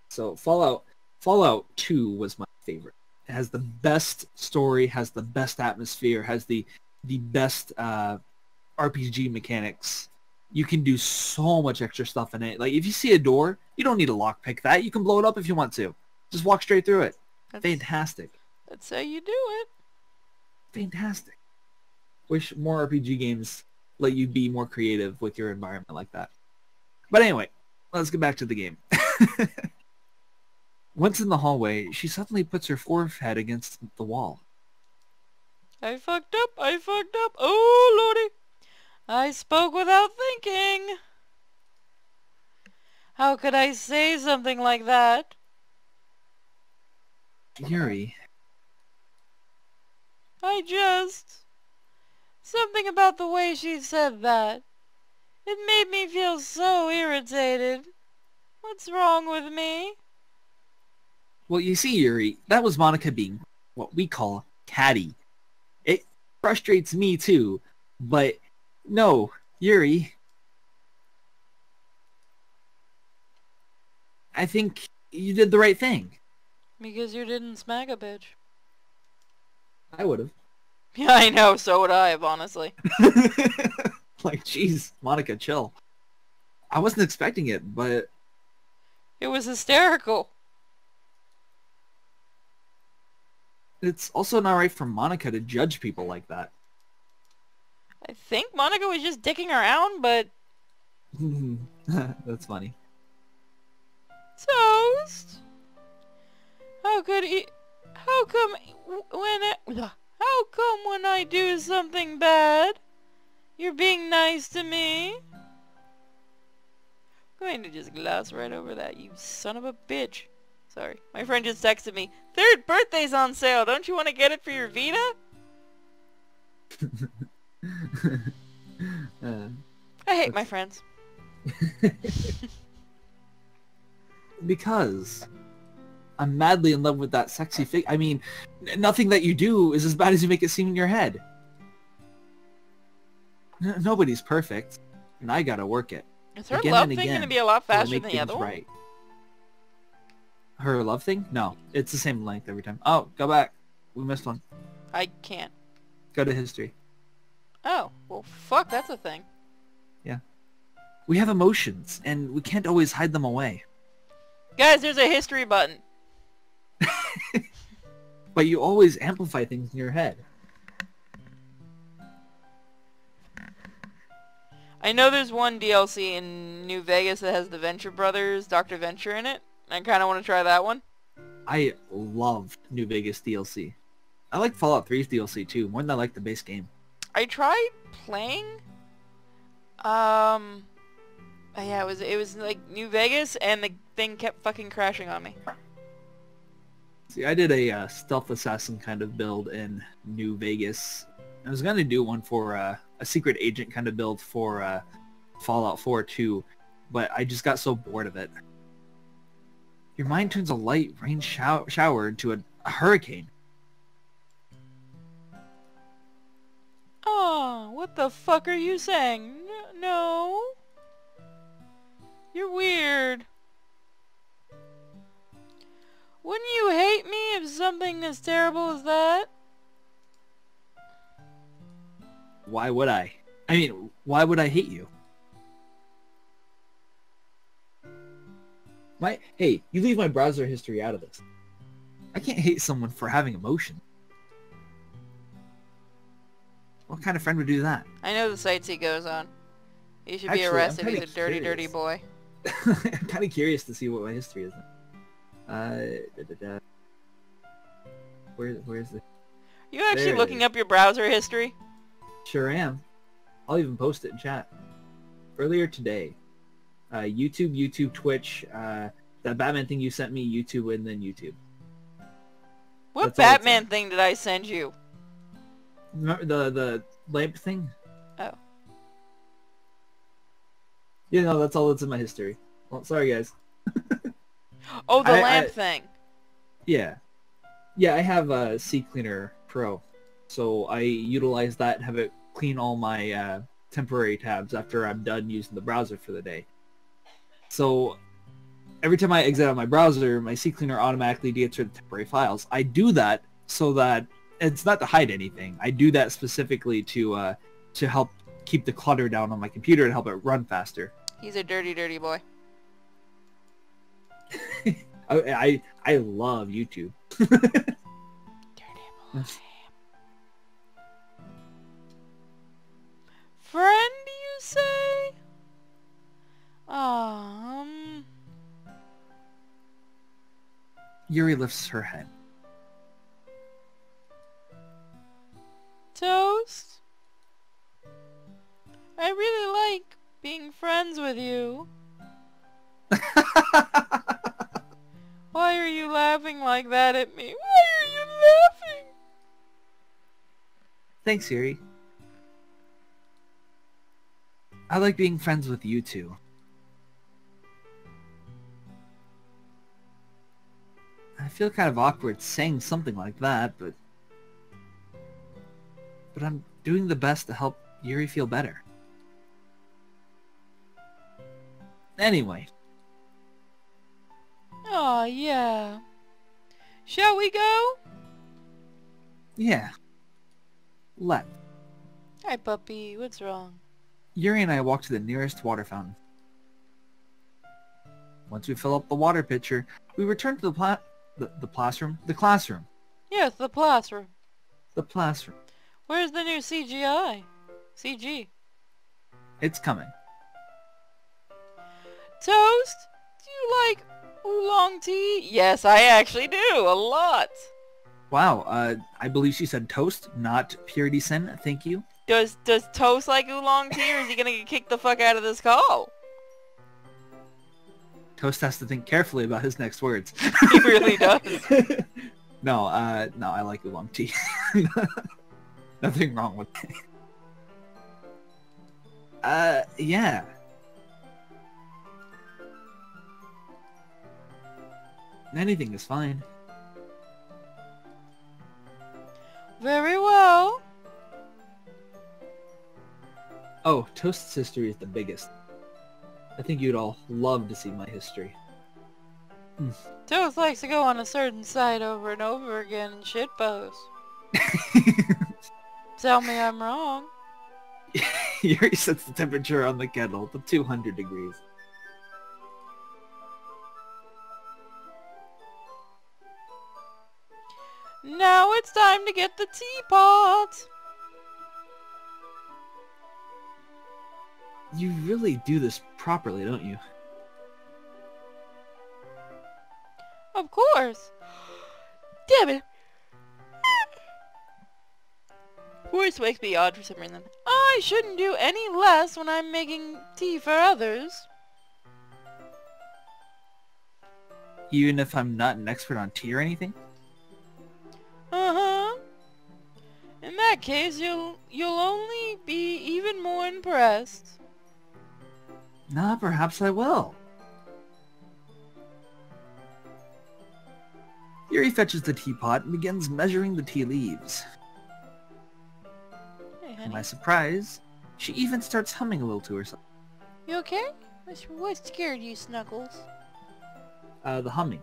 So Fallout 2 was my favorite. It has the best story, has the best atmosphere, has the best RPG mechanics. You can do so much extra stuff in it. Like, if you see a door, you don't need to lockpick that. You can blow it up if you want to. Just walk straight through it. Fantastic. That's how you do it. Fantastic. Wish more RPG games let you be more creative with your environment like that. But anyway, let's get back to the game. Once in the hallway, she suddenly puts her forehead against the wall. I fucked up. Oh, lordy. I spoke without thinking. How could I say something like that? Yuri. Something about the way she said that. It made me feel so irritated. What's wrong with me? Well, you see, Yuri, that was Monica being what we call catty. It frustrates me too, but no, Yuri. I think you did the right thing. Because you didn't smack a bitch. I would have. Yeah, I know, so would I have, honestly. Like, jeez, Monica, chill. I wasn't expecting it, but... It was hysterical. It's also not right for Monica to judge people like that. I think Monica was just dicking around, but... That's funny. Toast? How come when I do something bad, you're being nice to me? I'm going to just gloss right over that, you son of a bitch. Sorry, my friend just texted me, 3rd birthday's on sale, don't you want to get it for your Vita? I hate my friends. Because I'm madly in love with that sexy fig. I mean, nothing that you do is as bad as you make it seem in your head. Nobody's perfect, and I gotta work it. Is her love thing gonna be a lot faster than the other one? Right. Her love thing? No, it's the same length every time. Oh, go back. We missed one. I can't. Go to history. Oh, well fuck, that's a thing. Yeah. We have emotions, and we can't always hide them away. Guys, there's a history button. But you always amplify things in your head. I know there's one DLC in New Vegas that has the Venture Brothers, Dr. Venture in it. I kind of want to try that one. I loved New Vegas DLC. I like Fallout 3's DLC too, more than I like the base game. I tried playing. Yeah, it was like New Vegas, and the thing kept fucking crashing on me. See, I did a stealth assassin kind of build in New Vegas. I was gonna do one for a secret agent kind of build for Fallout 4 too, but I just got so bored of it. Your mind turns a light rain shower into a hurricane. Oh, what the fuck are you saying? No. You're weird. Wouldn't you hate me if something as terrible as that? Why would I? I mean, why would I hate you? Hey, you leave my browser history out of this. I can't hate someone for having emotion. What kind of friend would do that? I know the sites he goes on. He should be Actually, arrested. He's a dirty, dirty boy. I'm kind of curious to see what my history is. Where's the... You actually looking up your browser history? Sure am. I'll even post it in chat. Earlier today. YouTube, Twitch, that Batman thing you sent me, YouTube, and then YouTube. What Batman thing did I send you? Remember the lamp thing? Oh. You know, that's all that's in my history. Well, sorry guys. Oh, the lamp thing. Yeah. Yeah, I have a CCleaner Pro. So I utilize that and have it clean all my temporary tabs after I'm done using the browser for the day. So every time I exit out my browser, my CCleaner automatically deletes the temporary files. I do that so that it's not to hide anything. I do that specifically to help keep the clutter down on my computer and help it run faster. He's a dirty, dirty boy. I love YouTube. Dirty boy. Yuri lifts her head. Toast? I really like being friends with you. Why are you laughing like that at me? Why are you laughing? Thanks, Yuri. I like being friends with you too. I feel kind of awkward saying something like that, but I'm doing the best to help Yuri feel better. Anyway. Aw, yeah. Shall we go? Yeah. Let's. Hi, puppy. What's wrong? Yuri and I walk to the nearest water fountain. Once we fill up the water pitcher, we return to the classroom. Yes, the classroom. The classroom. Where's the new CGI? CG. It's coming. Toast? Do you like oolong tea? Yes, I actually do. A lot. Wow, I believe she said toast, not purity sin. Thank you. Does Toast like oolong tea, or is he gonna get kicked the fuck out of this call? Toast has to think carefully about his next words. He really does. No, I like oolong tea. Nothing wrong with it. Yeah. Anything is fine. Very well. Oh, Toast's history is the biggest. I think you'd all love to see my history. Toast likes to go on a certain site over and over again and shitpost. Tell me I'm wrong. Yuri sets the temperature on the kettle to 200 degrees. Now it's time to get the teapot. You really do this properly, don't you? Of course. Damn it. Voice makes me odd for some reason. I shouldn't do any less when I'm making tea for others. Even if I'm not an expert on tea or anything? Uh-huh. In that case, you'll only be even more impressed. Nah, perhaps I will. Yuri fetches the teapot and begins measuring the tea leaves. Hey, To honey. my surprise, she even starts humming a little to herself. You okay? What scared you, Snuggles? The humming.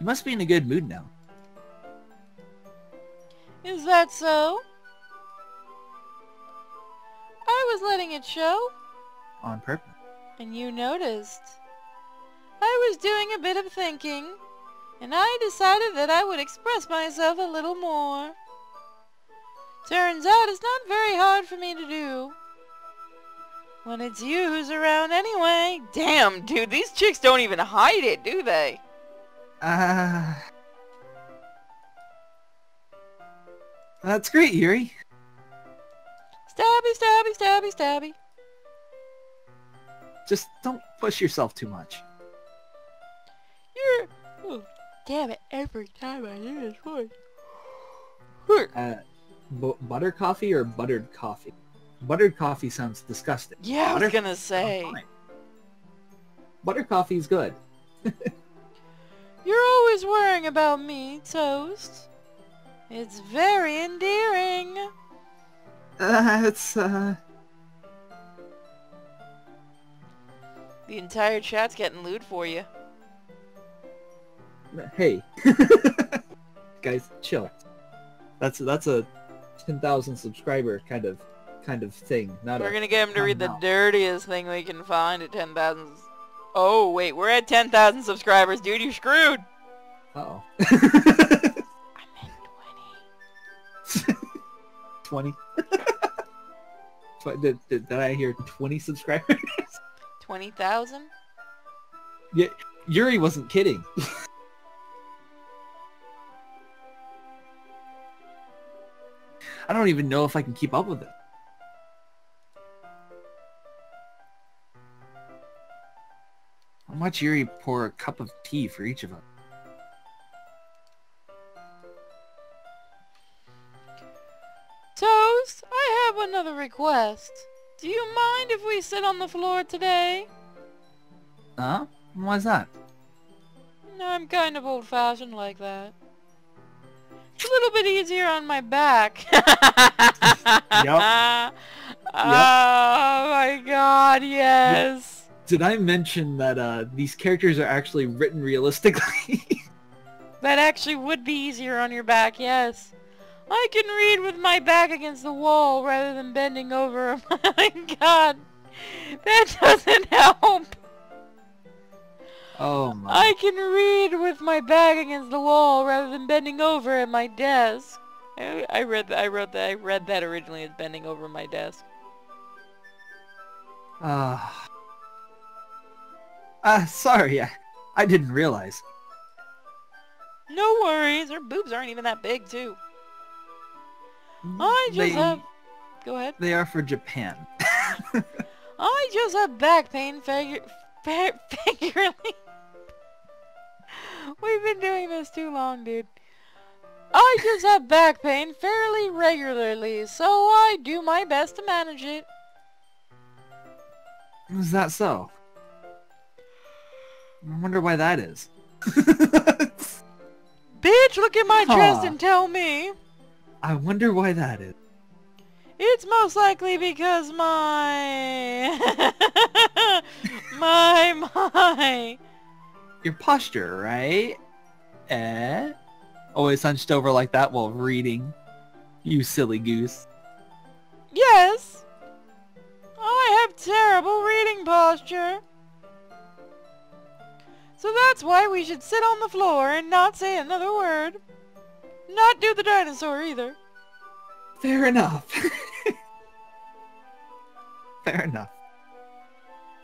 You must be in a good mood now. Is that so? I was letting it show, On purpose. and you noticed. I was doing a bit of thinking, and I decided that I would express myself a little more. Turns out it's not very hard for me to do. When it's you who's around anyway. Damn, dude, these chicks don't even hide it, do they? That's great, Yuri. Stabby, stabby, stabby, stabby. Just don't push yourself too much. You're... Oh, damn it, every time I hear this voice. Butter coffee or buttered coffee? Buttered coffee sounds disgusting. Yeah, I was Butter gonna say. sounds fine. Butter coffee's good. You're always worrying about me, Toast. It's very endearing. The entire chat's getting lewd for you. Hey. Guys, chill. That's a 10,000 subscriber kind of thing. Not We're a gonna get him to read the now. dirtiest thing we can find at 10,000. Oh, wait, we're at 10,000 subscribers, dude. You're screwed. Uh-oh. I meant 20. Did I hear 20 subscribers? 20,000? Yeah, Yuri wasn't kidding. I don't even know if I can keep up with it. I'll watch Yuri pour a cup of tea for each of us. Toast, I have another request. Do you mind if we sit on the floor today? Huh? Why's that? I'm kind of old-fashioned like that. It's a little bit easier on my back. Yep. Oh my god, yes. Did I mention that these characters are actually written realistically? That actually would be easier on your back, yes. I can read with my back against the wall rather than bending over. Oh my god. That doesn't help. Oh my. I can read with my back against the wall rather than bending over at my desk. I read that originally as bending over my desk. Sorry, I didn't realize. No worries, her boobs aren't even that big too. Go ahead. They are for Japan. I just have back pain figurally. We've been doing this too long, dude. I just have back pain fairly regularly, so I do my best to manage it. Is that so? I wonder why that is. Bitch, look at my chest and tell me. I wonder why that is. It's most likely because my... my... Your posture, right? Always hunched over like that while reading. You silly goose. Yes. I have terrible reading posture. So that's why we should sit on the floor and not say another word. Not do the dinosaur either. Fair enough. Fair enough.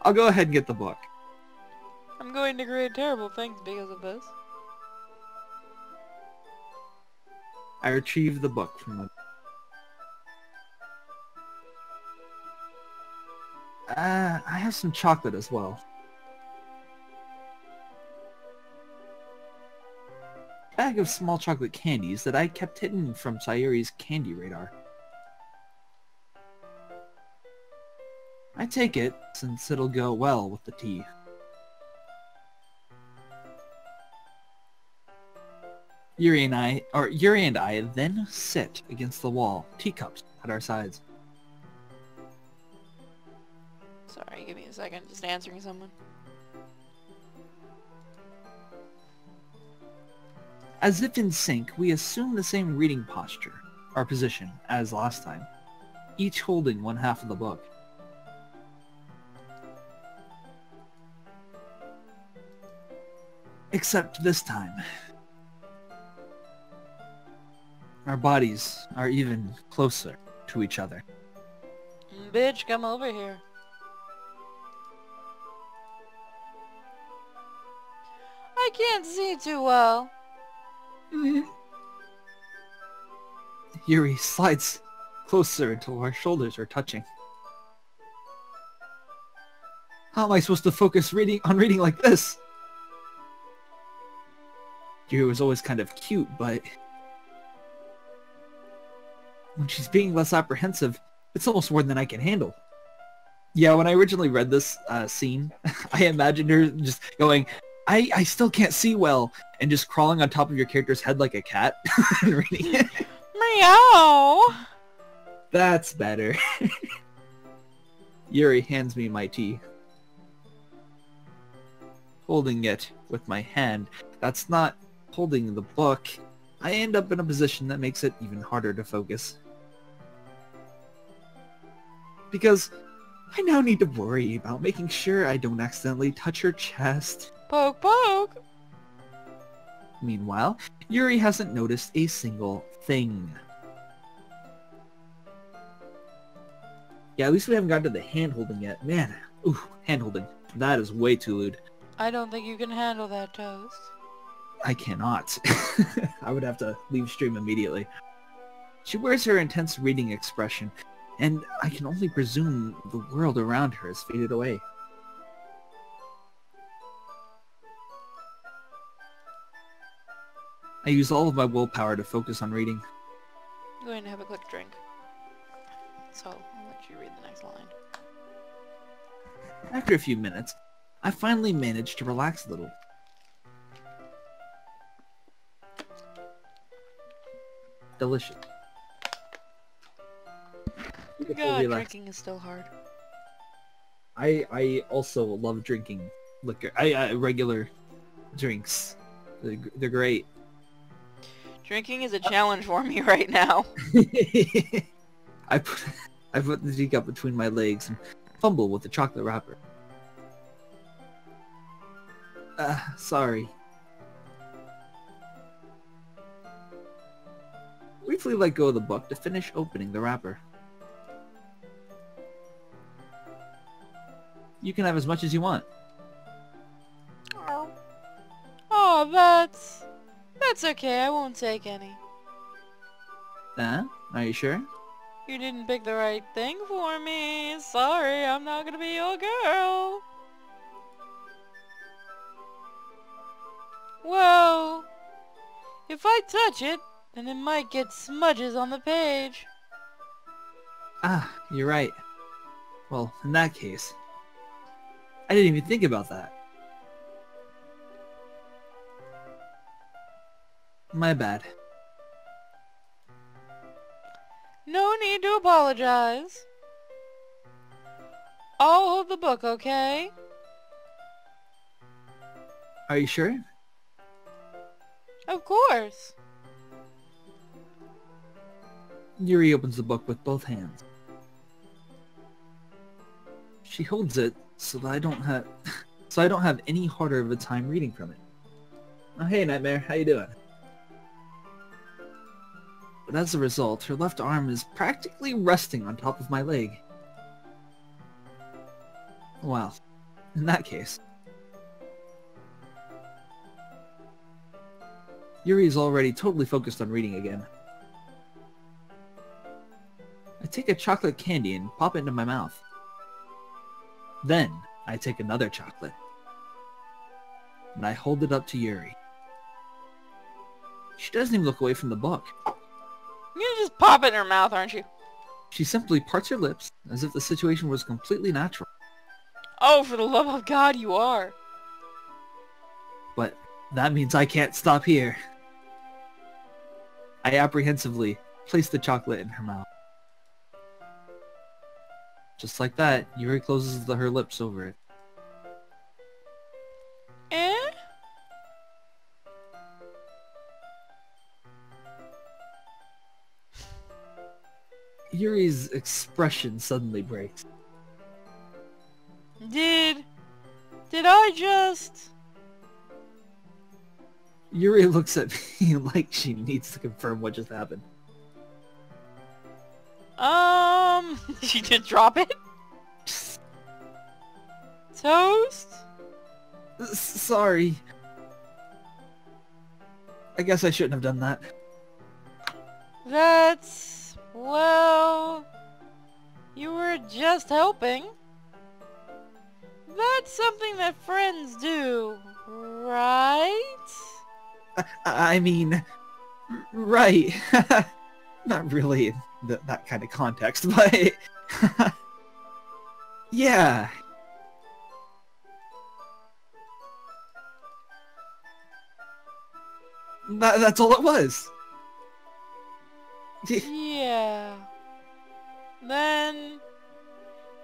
I'll go ahead and get the book. I'm going to create terrible things because of this. I retrieved the book from the... I have some chocolate as well. Bag of small chocolate candies that I kept hidden from Sayuri's candy radar. I take it, since it'll go well with the tea. Yuri and I then sit against the wall, teacups at our sides. Sorry, give me a second, just answering someone. As if in sync, we assume the same reading posture, our position, as last time, each holding one half of the book. Except this time, our bodies are even closer to each other. Bitch, come over here. I can't see too well. Yuri slides closer until our shoulders are touching. How am I supposed to focus on reading like this? Yuri was always kind of cute, but when she's being less apprehensive, it's almost more than I can handle. Yeah, when I originally read this scene, I imagined her just going, I still can't see well, and just crawling on top of your character's head like a cat and reading it. Meow! That's better. Yuri hands me my tea. Holding it with my hand, that's not holding the book. I end up in a position that makes it even harder to focus. Because I now need to worry about making sure I don't accidentally touch her chest. Poke, poke! Meanwhile, Yuri hasn't noticed a single thing. Yeah, at least we haven't gotten to the hand-holding yet. Man, ooh, hand-holding. That is way too lewd. I don't think you can handle that, Toast. I cannot. I would have to leave stream immediately. She wears her intense reading expression, and I can only presume the world around her has faded away. I use all of my willpower to focus on reading. I'm going to have a quick drink. So, I'll let you read the next line. After a few minutes, I finally managed to relax a little. Delicious. God, drinking is still hard. I also love drinking liquor. Regular drinks. They're great. Drinking is a challenge for me right now. I put the teacup between my legs and fumble with the chocolate wrapper. Sorry. Briefly let go of the book to finish opening the wrapper. You can have as much as you want. Oh, that's okay. I won't take any. Are you sure? You didn't pick the right thing for me. Sorry, I'm not gonna be your girl. Well, if I touch it, then it might get smudges on the page. You're right. Well, in that case, I didn't even think about that. My bad. No need to apologize. I'll hold the book, okay? Are you sure? Of course. Yuri opens the book with both hands. She holds it so that I don't have any harder of a time reading from it. Oh, hey, Nightmare, how you doing? But as a result, her left arm is practically resting on top of my leg. Well, in that case, Yuri is already totally focused on reading again. I take a chocolate candy and pop it into my mouth. Then, I take another chocolate, and I hold it up to Yuri. She doesn't even look away from the book. You're gonna just pop it in her mouth, aren't you? She simply parts her lips, as if the situation was completely natural. Oh, for the love of God, you are. But that means I can't stop here. I apprehensively place the chocolate in her mouth. Just like that, Yuri closes her lips over it. Eh? Yuri's expression suddenly breaks. Did I just... Yuri looks at me like she needs to confirm what just happened. Did she just drop it? Toast? Sorry. I guess I shouldn't have done that. That's... well... you were just helping. That's something that friends do, right? I mean... right. Not really in that kind of context, but... yeah. That's all it was. Yeah. Then...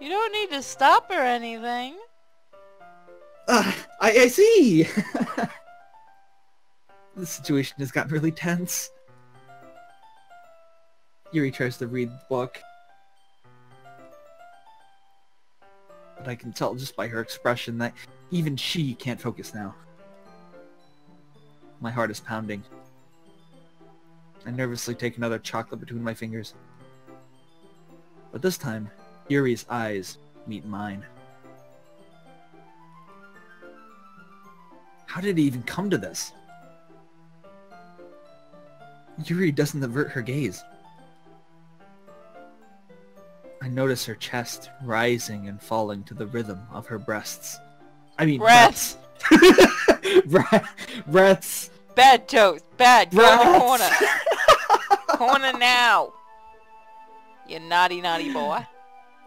you don't need to stop or anything. I see! The situation has gotten really tense. Yuri tries to read the book. But I can tell just by her expression that even she can't focus now. My heart is pounding. I nervously take another chocolate between my fingers. But this time, Yuri's eyes meet mine. How did it even come to this? Yuri doesn't avert her gaze. I notice her chest rising and falling to the rhythm of her breasts. I mean, breaths. Breaths. Bad toast. Bad. Go in the Breaths. corner. Corner now. You naughty, naughty boy.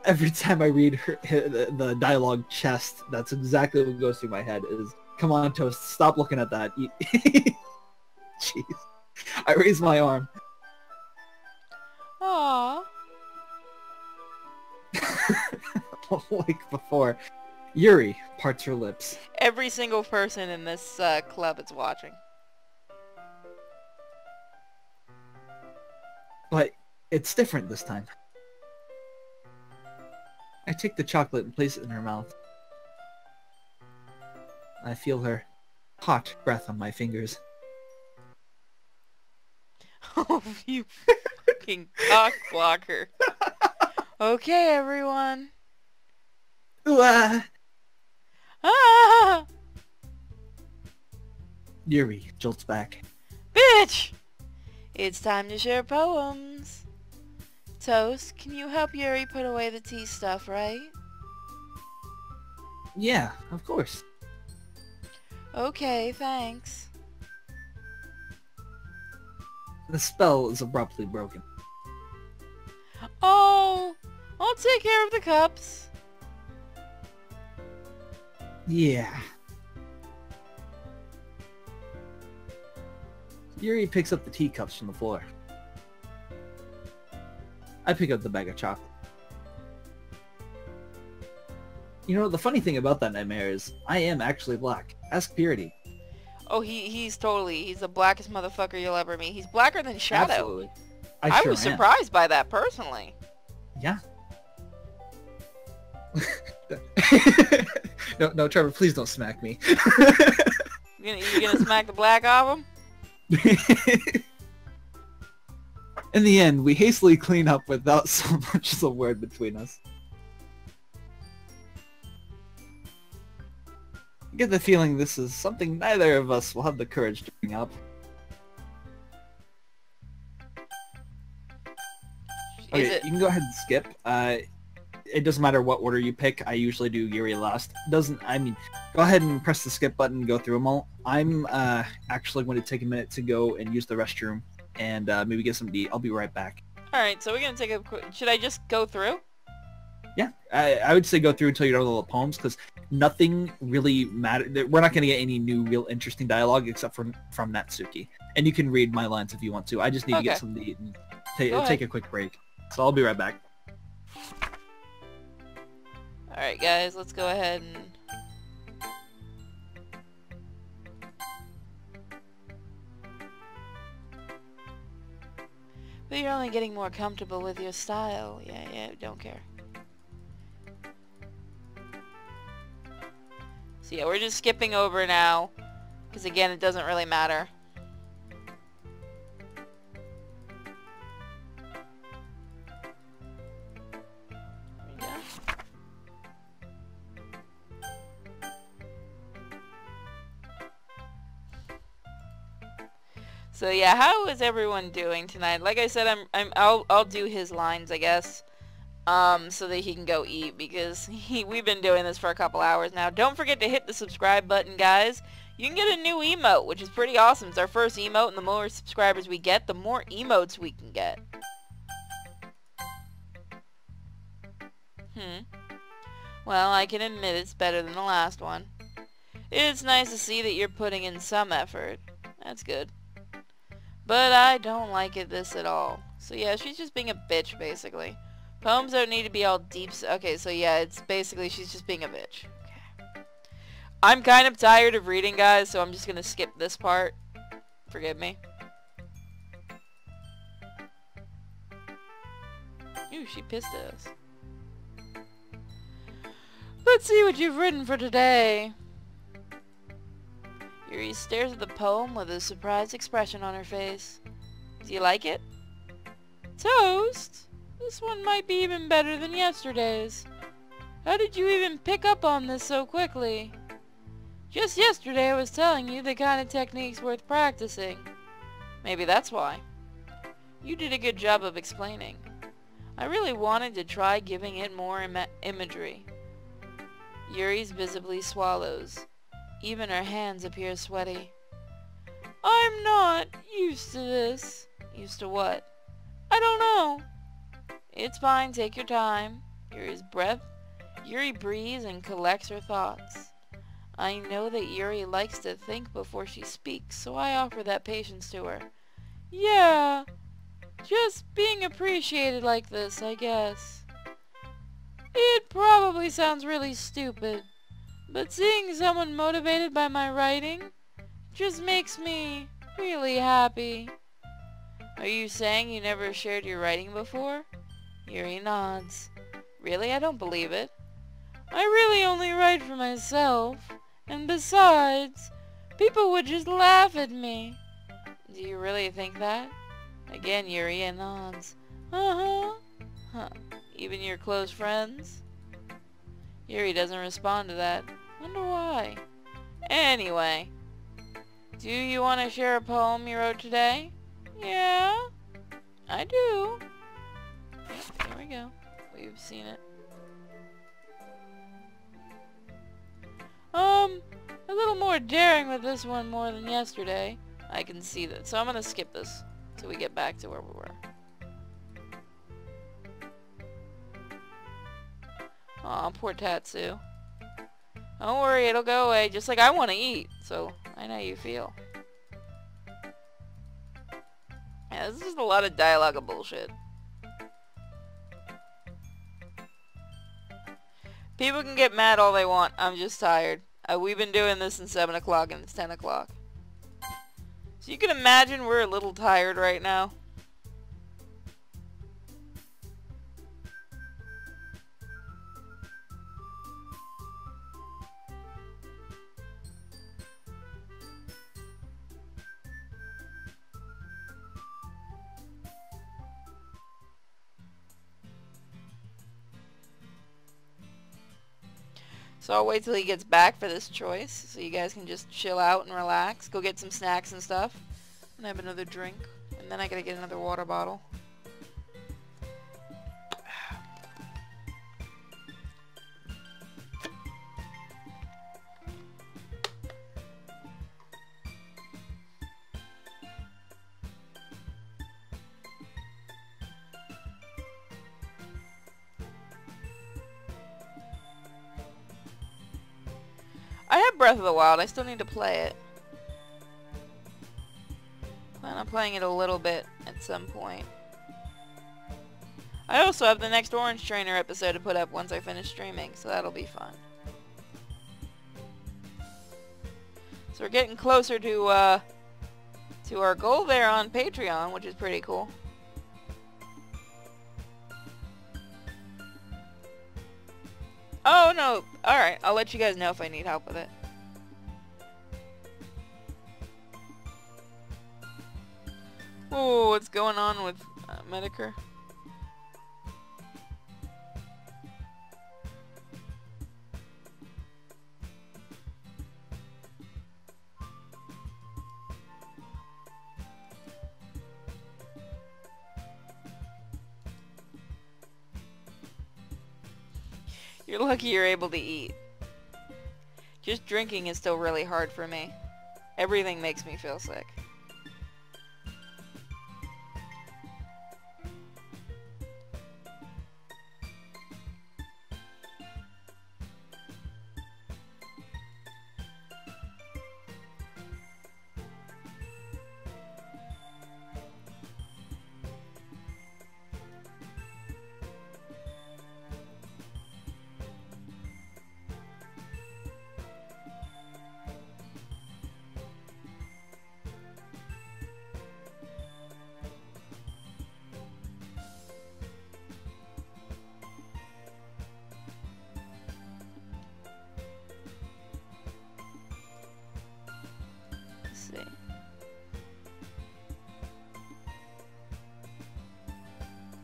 Every time I read the dialogue chest, that's exactly what goes through my head is, come on, Toast, stop looking at that. Jeez. I raise my arm. Aww. Like before, Yuri parts her lips. Every single person in this club is watching. But it's different this time. I take the chocolate and place it in her mouth. I feel her hot breath on my fingers. Oh, you fucking cock blocker. Okay, everyone. Ooh, Ah! Yuri jolts back. Bitch! It's time to share poems. Toast, can you help Yuri put away the tea stuff, right? Yeah, of course. Okay, thanks. The spell is abruptly broken. Oh, I'll take care of the cups. Yeah. Yuri picks up the teacups from the floor. I pick up the bag of chocolate. You know, the funny thing about that nightmare is, I am actually black. Ask Purity. Oh, he's the blackest motherfucker you'll ever meet. He's blacker than Shadow. Absolutely. I sure was am. surprised by that, personally. Yeah. No, Trevor, please don't smack me. You gonna smack the black off him? In the end, we hastily clean up without so much as a word between us. I get the feeling this is something neither of us will have the courage to bring up. Okay, you can go ahead and skip. It doesn't matter what order you pick. I usually do Yuri last. Go ahead and press the skip button and go through them all. I'm actually going to take a minute to go and use the restroom and maybe get some to eat. I'll be right back. Alright, so we're gonna take a quick... Should I just go through? Yeah, I would say go through until you know the poems, because nothing really matters. We're not going to get any new real interesting dialogue except from Natsuki. And you can read my lines if you want to. I just need to get something to eat and take a quick break. So I'll be right back. Alright guys, let's go ahead and... But you're only getting more comfortable with your style. Yeah, don't care. So yeah, we're just skipping over now. Because again, it doesn't really matter. There we go. So yeah, how is everyone doing tonight? Like I said, I'll do his lines, I guess, so that he can go eat, because we've been doing this for a couple hours now. Don't forget to hit the subscribe button, guys. You can get a new emote, which is pretty awesome. It's our first emote, and the more subscribers we get, the more emotes we can get. Well, I can admit it's better than the last one. It's nice to see that you're putting in some effort. That's good. But I don't like this at all. So yeah, she's just being a bitch, basically. Poems don't need to be all deep. Okay, so yeah, it's basically she's just being a bitch. Okay. I'm kind of tired of reading, guys, so I'm just gonna skip this part. Forgive me. Ooh, she pissed at us. Let's see what you've written for today. Yuri stares at the poem with a surprised expression on her face. Do you like it? Toast? This one might be even better than yesterday's. How did you even pick up on this so quickly? Just yesterday I was telling you the kind of technique's worth practicing. Maybe that's why. You did a good job of explaining. I really wanted to try giving it more imagery. Yuri's visibly swallows. Even her hands appear sweaty. I'm not used to this. Used to what? I don't know. It's fine, take your time. Yuri breathes and collects her thoughts. I know that Yuri likes to think before she speaks, so I offer that patience to her. Yeah, just being appreciated like this, I guess. It probably sounds really stupid, but seeing someone motivated by my writing just makes me really happy. Are you saying you never shared your writing before? Yuri nods. Really? I don't believe it. I really only write for myself, and besides, people would just laugh at me. Do you really think that? Again, Yuri nods. Uh-huh. Huh. Even your close friends? Yuri doesn't respond to that. Wonder why. Anyway, do you want to share a poem you wrote today? Yeah, I do. Yep, there we go. We've seen it. A little more daring with this one more than yesterday. I can see that. So I'm gonna skip this till we get back to where we were. Aw, poor Tatsu. Don't worry, it'll go away. Just like I want to eat, so I know how you feel. Yeah, this is just a lot of dialogue of bullshit. People can get mad all they want. I'm just tired. We've been doing this since 7 o'clock and it's 10 o'clock. So you can imagine we're a little tired right now. So I'll wait till he gets back for this choice, so you guys can just chill out and relax, go get some snacks and stuff, and have another drink, and then I gotta get another water bottle. I have Breath of the Wild. I still need to play it. Plan on playing it a little bit at some point. I also have the next Orange Trainer episode to put up once I finish streaming, so that'll be fun. So we're getting closer to our goal there on Patreon, which is pretty cool. Oh, no. Alright, I'll let you guys know if I need help with it. Oh, what's going on with Medicare? You're lucky you're able to eat. Just drinking is still really hard for me. Everything makes me feel sick. See.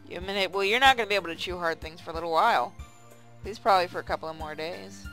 You a minute. Well, you're not going to be able to chew hard things for a little while. At least probably for a couple of more days.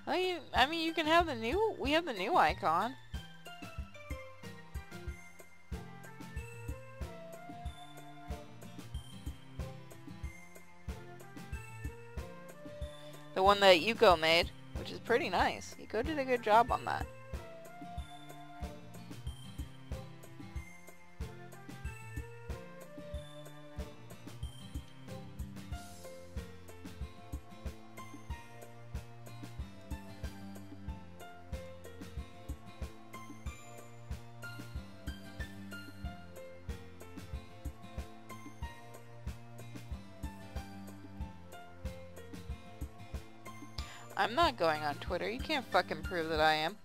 Well, I mean, you can have the new... We have the new icon. The one that Yuko made, which is pretty nice. Yuko did a good job on that. I'm not going on Twitter. You can't fucking prove that I am.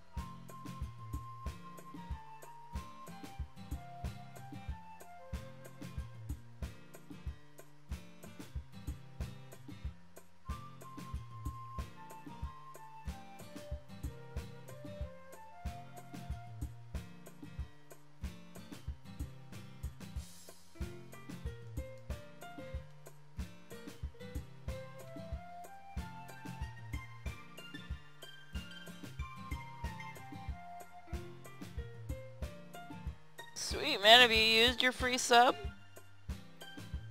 Sweet, man. Have you used your free sub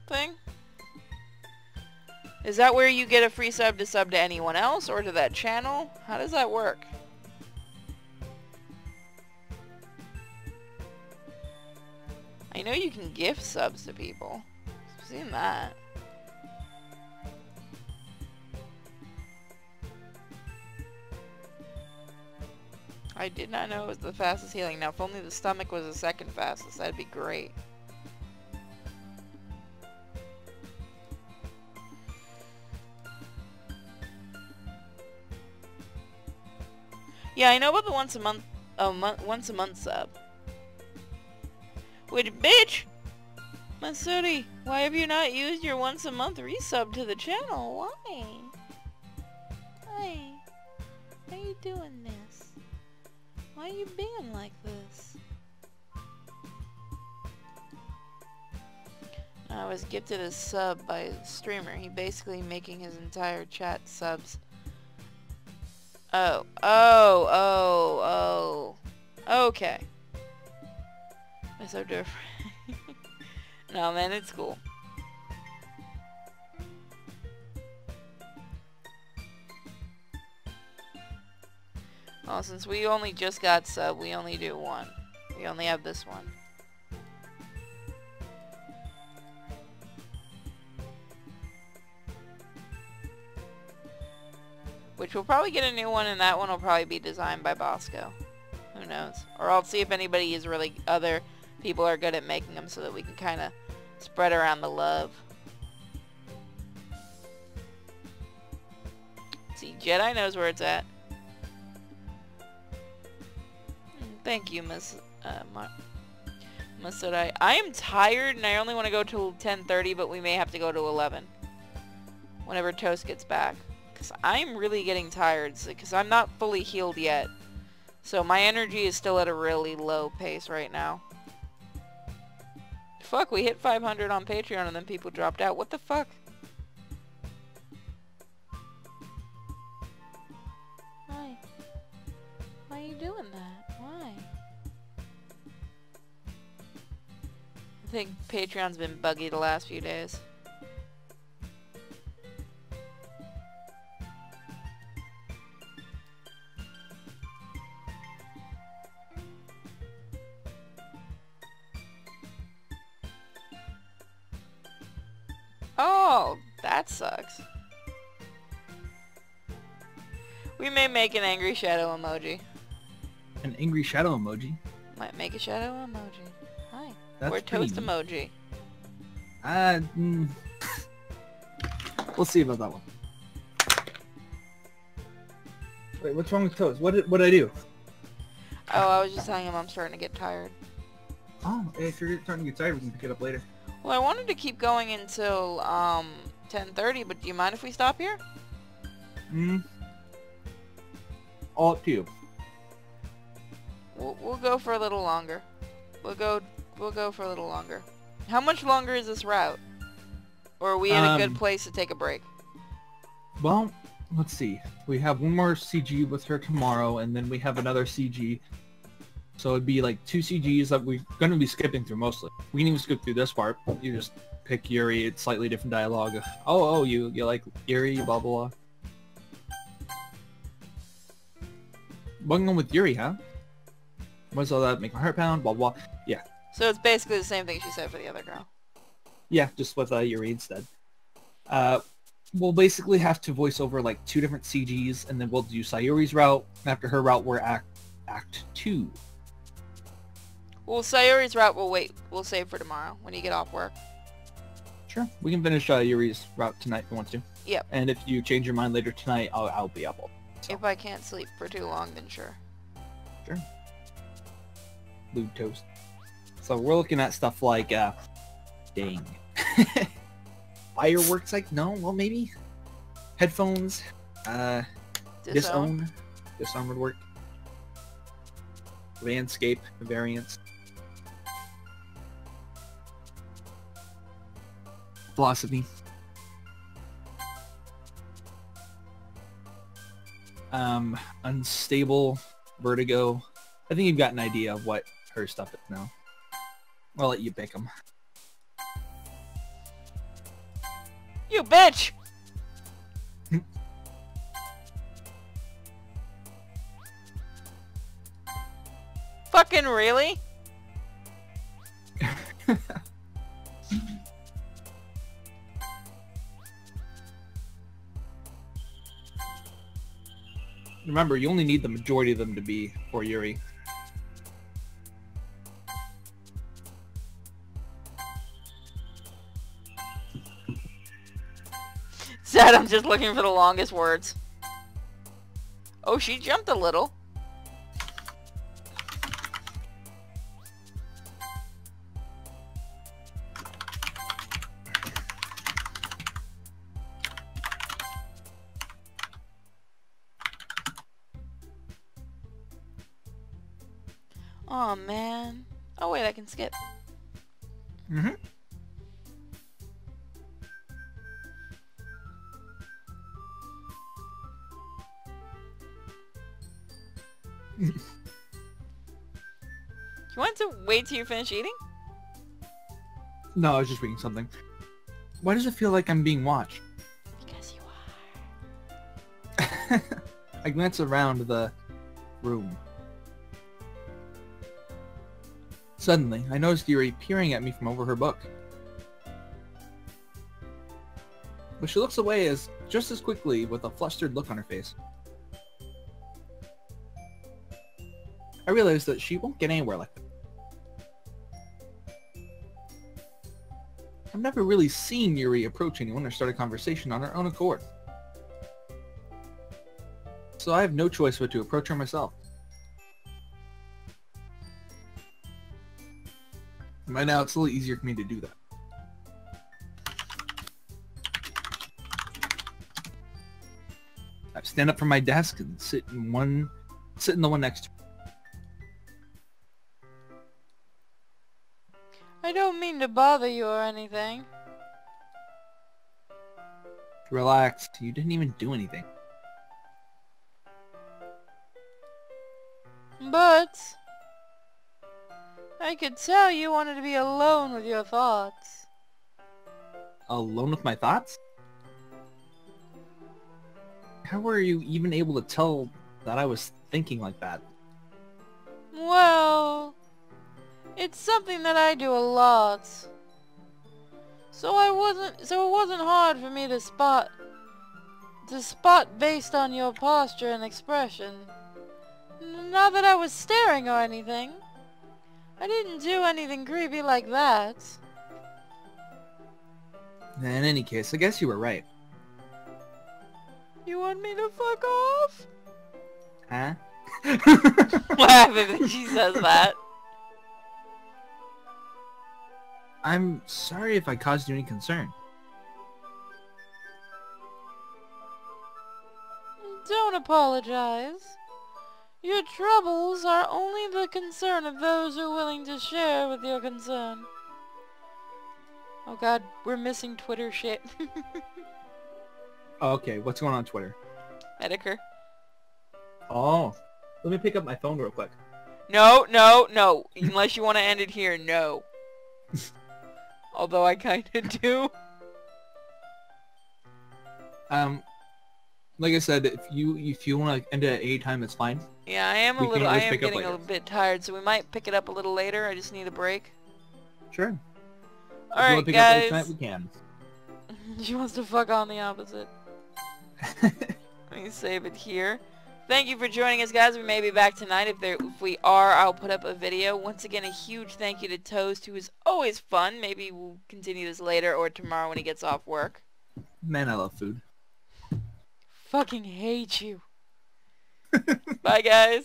thing? Is that where you get a free sub to anyone else or to that channel? How does that work? I know you can gift subs to people. I've seen that. I did not know it was the fastest healing. Now, if only the stomach was the second fastest, that'd be great. Yeah, I know about the once a month sub. Wait, bitch! Masuri, why have you not used your once a month resub to the channel? Why? Why? Why are you doing this? Why are you being like this? I was gifted a sub by a streamer. He basically making his entire chat subs. Oh. Okay. I subbed to a friend. No, man, it's cool. Oh, since we only just got sub, we only do one. We only have this one. Which we'll probably get a new one, and that one will probably be designed by Bosco. Who knows? Or I'll see if anybody is really... Other people are good at making them so that we can kind of spread around the love. See, Jedi knows where it's at. Thank you, Miss Masurai. I am tired and I only want to go till 10:30, but we may have to go to 11. Whenever Toast gets back. Because I'm really getting tired, because I'm not fully healed yet. So my energy is still at a really low pace right now. Fuck, we hit 500 on Patreon and then people dropped out. What the fuck? Why? Why are you doing that? Why? I think Patreon's been buggy the last few days. Oh, that sucks. We may make an angry shadow emoji. An angry shadow emoji? Might make a shadow emoji. Hi. That's or toast emoji. We'll see about that one. Wait, what's wrong with Toast? What did I do? Oh, I was just telling him I'm starting to get tired. Oh, if you're starting to get tired, we can pick it up later. Well, I wanted to keep going until 10:30, but do you mind if we stop here? All up to you. We'll go for a little longer. We'll go for a little longer. How much longer is this route? Or are we in a good place to take a break? Well, let's see. We have one more CG with her tomorrow, and then we have another CG. So it'd be like 2 CGs that we're going to be skipping through mostly. We can even skip through this part. You just pick Yuri. It's slightly different dialogue. Oh, you like Yuri, blah, blah, blah. Going on with Yuri, huh? What's all that? Make my heart pound, blah, blah. Yeah. So it's basically the same thing she said for the other girl. Yeah, just with Yuri instead. We'll basically have to voice over like 2 different CGs, and then we'll do Sayuri's route. After her route, we're Act 2. Well, Sayuri's route we'll save for tomorrow when you get off work. Sure. We can finish Yuri's route tonight if you want to. Yep. And if you change your mind later tonight, I'll be up. So. If I can't sleep for too long, then sure. Sure. Lewd toast. So we're looking at stuff like, dang. Fireworks, like, no, well, maybe. Headphones, Disown would work. Landscape, variants. Philosophy. Unstable, vertigo. I think you've got an idea of what her stuff is now. I'll let you pick them. You bitch! Fucking really? Remember, you only need the majority of them to be for Yuri. Sad, I'm just looking for the longest words. Oh, she jumped a little. Oh man. Oh wait, I can skip. Mm-hmm. You want to wait till you finish eating? No, I was just reading something. Why does it feel like I'm being watched? Because you are. I glance around the room. Suddenly, I noticed Yuri peering at me from over her book. But she looks away just as quickly with a flustered look on her face. I realize that she won't get anywhere like that. I've never really seen Yuri approach anyone or start a conversation on her own accord. So I have no choice but to approach her myself. By now, it's a little easier for me to do that. I stand up from my desk and sit in the one next to me. I don't mean to bother you or anything. Relax, you didn't even do anything. But I could tell you wanted to be alone with your thoughts. Alone with my thoughts? How were you even able to tell that I was thinking like that? Well, it's something that I do a lot. So it wasn't hard for me to spot based on your posture and expression. Not that I was staring or anything. I didn't do anything creepy like that. In any case, I guess you were right. You want me to fuck off? Huh? What happens when she says that? I'm sorry if I caused you any concern. Don't apologize. Your troubles are only the concern of those who are willing to share with your concern. Oh god, we're missing Twitter shit. Oh, okay, what's going on Twitter? Edgar. Oh. Let me pick up my phone real quick. No, no, no. Unless you want to end it here, no. Although I kind of do. Like I said, if you want to end it at any time, it's fine. Yeah, I am getting a bit tired, so we might pick it up a little later. I just need a break. Sure. Alright, guys. Tonight, we can. She wants to fuck on the opposite. Let me save it here. Thank you for joining us, guys. We may be back tonight. If we are, I'll put up a video. Once again, a huge thank you to Toast, who is always fun. Maybe we'll continue this later or tomorrow when he gets off work. Man, I love food. Fucking hate you. Bye, guys.